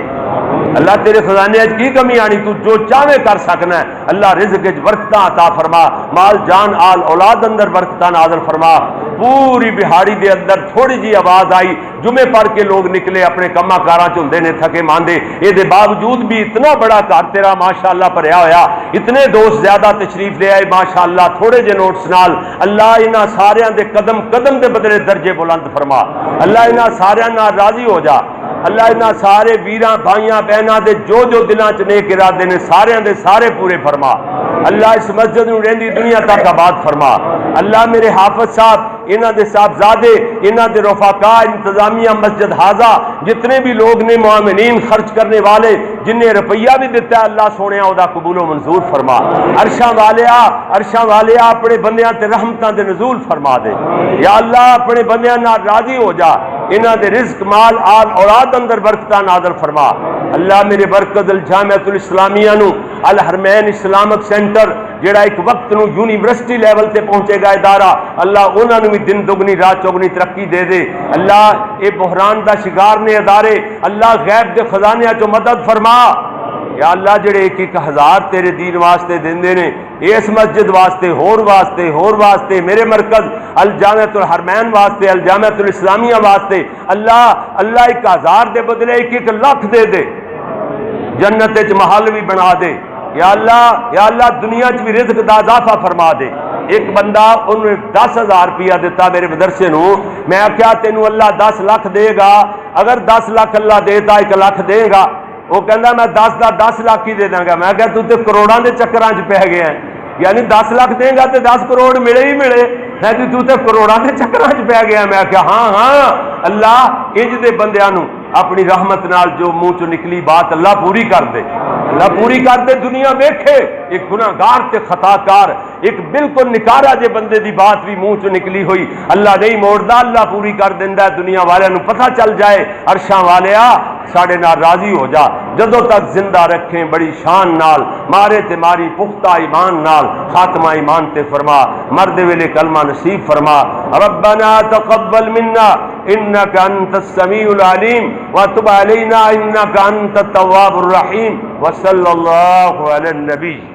اللہ تیرے خزانے اچ کی کمی آنی؟ تو جو چاہے کر سکنا ہے۔ اللہ رزق وچ برکتاں عطا فرما، مال جان آل اولاد اندر برکتاں نازل فرما۔ پوری بہاڑی دے اندر تھوڑی جی آواز آئی، جمعے پڑھ کے لوگ نکلے اپنے کما کاراں چ ہوندے نے تھکے ماندے، یہ دے باوجود بھی اتنا بڑا گھر تیرا ماشاءاللہ بھریا ہویا، اتنے دوست زیادہ تشریف لے آئے ماشاءاللہ تھوڑے جے نوٹس نال۔ اللہ انہاں ساریاں دے قدم قدم دے بدلے درجے بلند فرما۔ اللہ انہاں ساریاں نال راضی ہو جا۔ اللہ انہاں سارے ویراں بھائیاں بہناں دے جو دلاں چ نیک ارادے نے ساریاں دے سارے پورے فرما۔ اللہ اس مسجد نو رہندی دنیا تک آباد فرما۔ اللہ میرے حافظ صاحب، انہاں دے صاحبزادے، انہاں دے رفقا، انتظامیہ مسجد حاضہ، جتنے بھی لوگ نے معاملین خرچ کرنے والے، جن نے روپیہ بھی دیتا ہے، اللہ سونے او دا قبول و منظور فرما۔ عرشاں والیا اپنے بندیاں تے رحمتاں دے نزول فرما دے۔ یا اللہ اپنے بندیاں نال راضی ہو جا، انہاں دے رزق مال آل اولاد اندر برکتاں نازل فرما۔ اللہ میرے برکت الجامعۃ الاسلامیہ نو الحرمین اسلامک سینٹر جڑا ایک وقت نو یونیورسٹی لیول تے پہنچے گا ادارہ، اللہ انہاں نو بھی دن دگنی رات چوگنی ترقی دے دے۔ اللہ اے بحران دا شکار نے ادارے، اللہ غیب دے خزانے چو مدد فرما۔ یا اللہ جڑے 1-1 تیرے دین واسطے دیندے نے، اس مسجد واسطے ہور واسطے میرے مرکز الجامعۃ الحرمین واسطے، الجامعۃ الاسلامیہ واسطے، اللہ 1000 دے بدلے 1 لاکھ دے دے، جنت وچ محل بھی بنا دے۔ یا اللہ دنیا چ بھی رزق دا اضافہ فرما دے۔ ایک بندہ انہوں 10,000 روپیہ دیتا میرے مدرسے نو، میں کیا تینوں اللہ 10 لاکھ دے گا؟ اگر 10 لاکھ اللہ دیتا 1 لاکھ دے گا؟ وہ کہندا میں 10 دا 10 لاکھ ہی دے داں گا۔ میں کہا تو تے کروڑاں دے چکراں چ پہ گیا ہے، یعنی 10 لاکھ دے گا تے 10 کروڑ ملے ہی ملے، میں تو تے کروڑاں دے چکراں چ پہ گیا۔ میں کہا ہاں اللہ انج دے بندیاں نو اپنی رحمت نال جو منہ چ نکلی بات اللہ پوری کر دے، اللہ پوری کر دے۔ دنیا ویکھے ایک گناہگار تے خطا کار، ایک بالکل نکارا جے بندے دی بات بھی منہ چ نکلی ہوئی، اللہ نہیں موڑدا، اللہ پوری کر دیندا ہے۔ دنیا والے نو پتہ چل جائے، عرشاں والیا ساڈے نال راضی ہو جا، جدوں تک زندہ رکھیں بڑی شان نال، مارے تے ماری پختہ ایمان نال، خاتمہ ایمان تے فرما، مرد ویلے کلمہ نصیب فرما۔ ربنا تقبل منا إنك أنت السميع العليم وتب علينا إنك أنت التواب الرحيم وصلى الله على النبي